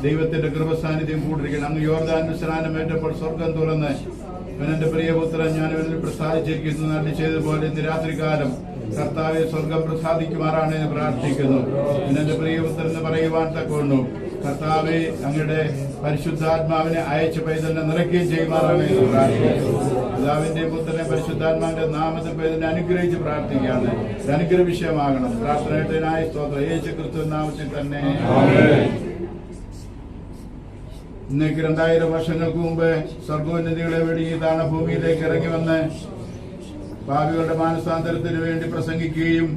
ദൈവത്തിന്റെ കൃപസാന്നിധ്യം കൂടിയിരിക്കണം. അങ്ങ് യോർദാനിൽ സ്നാനമേറ്റപ്പോൾ സ്വർഗം തുറന്ന് എന്റെ പ്രിയപുത്രൻ ഞാൻ ഇവരിൽ പ്രസാദിച്ചിരിക്കുന്നു നന്ദി ചെയ്തതുപോലെ ഇന്ന് രാത്രികാലം കർത്താവെ സ്വർഗം പ്രസാദിക്കുമാറാണ് എന്ന് പ്രാർത്ഥിക്കുന്നു. എന്റെ പ്രിയപുത്രൻ എന്ന് പറയുവാൻ തക്കൊണ്ടു കർത്താവെ അങ്ങയുടെ പരിശുദ്ധാത്മാവിനെ അയച്ച് പൈതലിനെ നിറയ്ക്കുകയും ചെയ്യുമാറാണ് എന്ന് പ്രാർത്ഥിക്കുന്നു. പിതാവിന്റെയും പുത്രനെ പരിശുദ്ധാത്മാവിന്റെ നാമത്തിൽ പൈതലിനെ അനുഗ്രഹിച്ച് പ്രാർത്ഥിക്കുകയാണ്. ഒരു അനുഗ്രഹ വിഷയമാകണം. പ്രാർത്ഥനയായ സ്തോത്രം യേശു ക്രിസ്തു നാമത്തിൽ തന്നെ. ഇന്നേക്ക് 2000 വർഷങ്ങൾക്ക് മുമ്പ് സ്വർഗോന്നതികളെ വെടിഞ്ഞ് താണ ഭൂമിയിലേക്ക് ഇറങ്ങി വന്ന് പാപികളുടെ മാനസാന്തരത്തിന് വേണ്ടി പ്രസംഗിക്കുകയും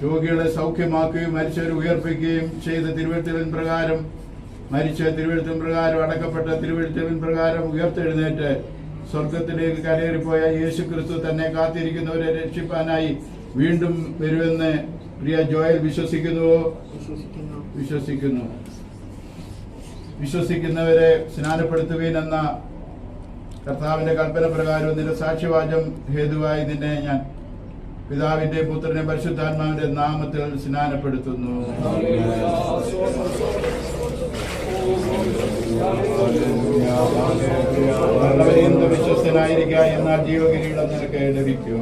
രോഗികളെ സൗഖ്യമാക്കുകയും മരിച്ചവരെ ഉയർപ്പിക്കുകയും ചെയ്ത തിരുവെഴുത്തിൻ പ്രകാരം മരിച്ച തിരുവെഴുത്തിൻ പ്രകാരം അടക്കപ്പെട്ട തിരുവെഴുത്തിൻ പ്രകാരം ഉയർത്തെഴുന്നേറ്റ് സ്വർഗത്തിലേക്ക് കരയേറിപ്പോയ യേശു ക്രിസ്തു തന്നെ കാത്തിരിക്കുന്നവരെ രക്ഷിപ്പാനായി വീണ്ടും വരുമെന്ന് പ്രിയ ജോയൽ വിശ്വസിക്കുന്നുവോ? വിശ്വസിക്കുന്നു. വിശ്വസിക്കുന്നവരെ സ്നാനപ്പെടുത്തുവീൻ എന്ന കർത്താവിന്റെ കൽപ്പന പ്രകാരം നിന്റെ സാക്ഷ്യവാചം ഹേതുവായി നിന്നെ ഞാൻ പിതാവിന്റെ പുത്രനെ പരിശുദ്ധാത്മാവിന്റെ നാമത്തിൽ സ്നാനപ്പെടുത്തുന്നു. വിശ്വസ്തനായിരിക്കുക എന്നാൽ ജീവകിരീടം നിനക്ക് ലഭിക്കും.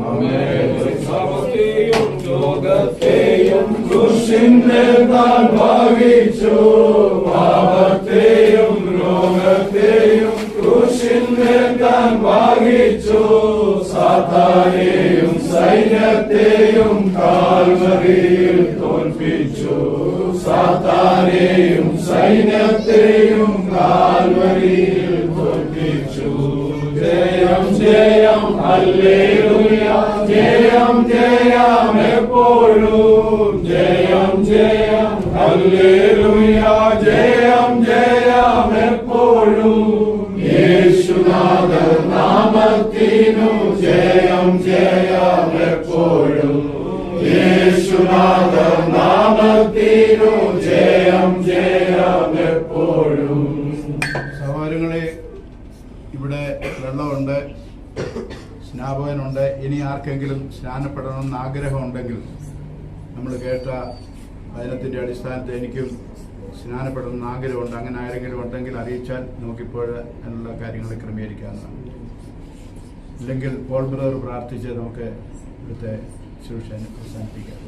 ലോകത്തെയും കൃഷിന്റെ താൻ ഭാവിച്ചു, പാപത്തെയും ലോകത്തെയും കൃഷിന്റെ താൻ ഭാവിച്ചു, സാത്താനെയും സൈന്യത്തെയും കാൽവരിയിൽ തോൽപ്പിച്ചു, സാത്താനെയും സൈന്യത്തെയും കാൽവരിയിൽ തോൽപ്പിച്ചു. ജയം ജയം ഹല്ലേലൂയ, ജയം ജയം എപ്പോഴും, ജയം ജയം ഹല്ലേലൂയ, ജയം ജയം എപ്പോഴും. യേശുനാഥ നാമത്തിനു ജയം ജയം എപ്പോഴും, യേശുനാഥ നാമത്തിനു ജയം ജയം എപ്പോഴും. സഹോദരങ്ങളെ, ഇവിടെ വെള്ളമുണ്ട്, സ്നാപകനുണ്ട്. ഇനി ആർക്കെങ്കിലും സ്നാനപ്പെടണമെന്ന് ആഗ്രഹമുണ്ടെങ്കിൽ നമ്മൾ കേട്ട വചനത്തിൻ്റെ അടിസ്ഥാനത്തിൽ എനിക്കും സ്നാനപ്പെടണമെന്ന് ആഗ്രഹമുണ്ട്. അങ്ങനെ ആരെങ്കിലും ഉണ്ടെങ്കിൽ അറിയിച്ചാൽ നമുക്കിപ്പോൾ അതിനുള്ള കാര്യങ്ങൾ ക്രമീകരിക്കാവുന്നതാണ്. ഇല്ലെങ്കിൽ പോൾ ബ്രദർ പ്രാർത്ഥിച്ച് നമുക്ക് ഇവിടുത്തെ ശുശ്രൂഷ അവസാനിപ്പിക്കാം.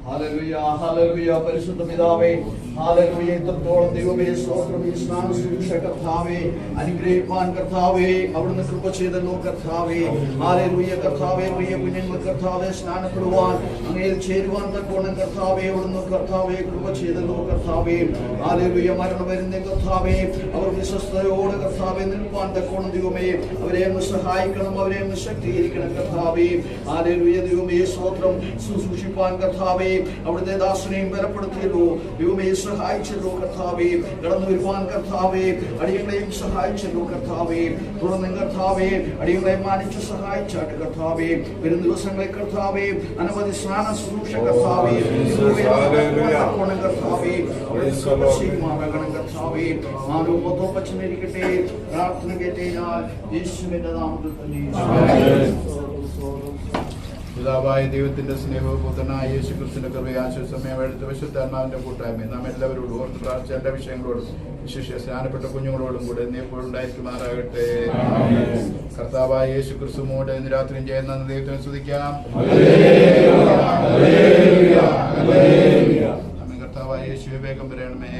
Hallelujah, hallelujah. പരിശുദ്ധ പിതാവേ, ഹല്ലേലൂയ. ഇത്രത്തോളം ദൈവമേ സ്തോത്രം. ഈ സ്നാന ശുശ്രൂഷ കർത്താവേ അനുഗ്രഹിപ്പാൻ കർത്താവേ അവിടുന്ന് കൃപ ചെയ്തല്ലോ കർത്താവേ. ഹല്ലേലൂയ കർത്താവേ, പ്രിയ കുഞ്ഞുങ്ങൾ കർത്താവേ സ്നാനപ്പെടുവാൻ അങ്ങയിൽ ചേരുവാൻ തക്കോണം കർത്താവേ അവിടുന്ന് കർത്താവേ കൃപ ചെയ്തല്ലോ കർത്താവേ. ഹല്ലേലൂയ. മരണം വരുന്ന കർത്താവേ അവർ വിശ്വസ്തയോട് കർത്താവേ നിൽപ്പാൻ തക്കോണം ദൈവമേ അവരെ ഒന്ന് സഹായിക്കണം, അവരെ ഒന്ന് ശക്തീകരിക്കണം കർത്താവേ. ഹല്ലേലൂയ ദൈവമേ സ്തോത്രം. ശുശ്രൂഷിപ്പാൻ കർത്താവേ അവിടുത്തെ ദാസനെയും ബലപ്പെടുത്തിയല്ലോ ദൈവമേ, സഹായിച്ചല്ലോ കർത്താവേ. കടന്നു വരുവാൻ കർത്താവേ അടിയങ്ങളെയും സഹായിച്ചല്ലോ കർത്താവേ. തുടർന്ന് കർത്താവേ അടിയങ്ങളെ മാനിച്ച് സഹായിച്ചാട്ട് കർത്താവേ. വരും ദിവസങ്ങളിൽ കർത്താവേ അനവധി സ്നാന ശുശ്രൂഷ കർത്താവേ കർത്താവേ കർത്താവേ മാനവത്വപ്പച്ചനിരിക്കട്ടെ. പ്രാർത്ഥന കേട്ടേ ഞാൻ യേശുവിന്റെ നാമത്തിൽ തന്നെ. പിതാവായ ദൈവത്തിന്റെ സ്നേഹവും പുത്രനായ യേശു ക്രിസ്തുവിന്റെ കൃപയും ആശ്വാസമയം എടുത്ത വിശുദ്ധാത്മാവിന്റെ കൂട്ടായ്മ നാം എല്ലാവരോടും ഓർത്ത് പ്രാർത്ഥിച്ച എല്ലാ വിഷയങ്ങളോടും വിശേഷ സ്നാനപ്പെട്ട കുഞ്ഞുങ്ങളോടും കൂടെ എപ്പോഴും ഉണ്ടായിരിക്കുമാറാകട്ടെ. കർത്താവായ യേശു ക്രിസ്തുവോട് ഇന്ന് രാത്രിയും ചെയ്യുന്ന ദൈവത്തെ സ്തുതിക്കാം. കർത്താവായ യേശുവേ വേഗം വരണമേ.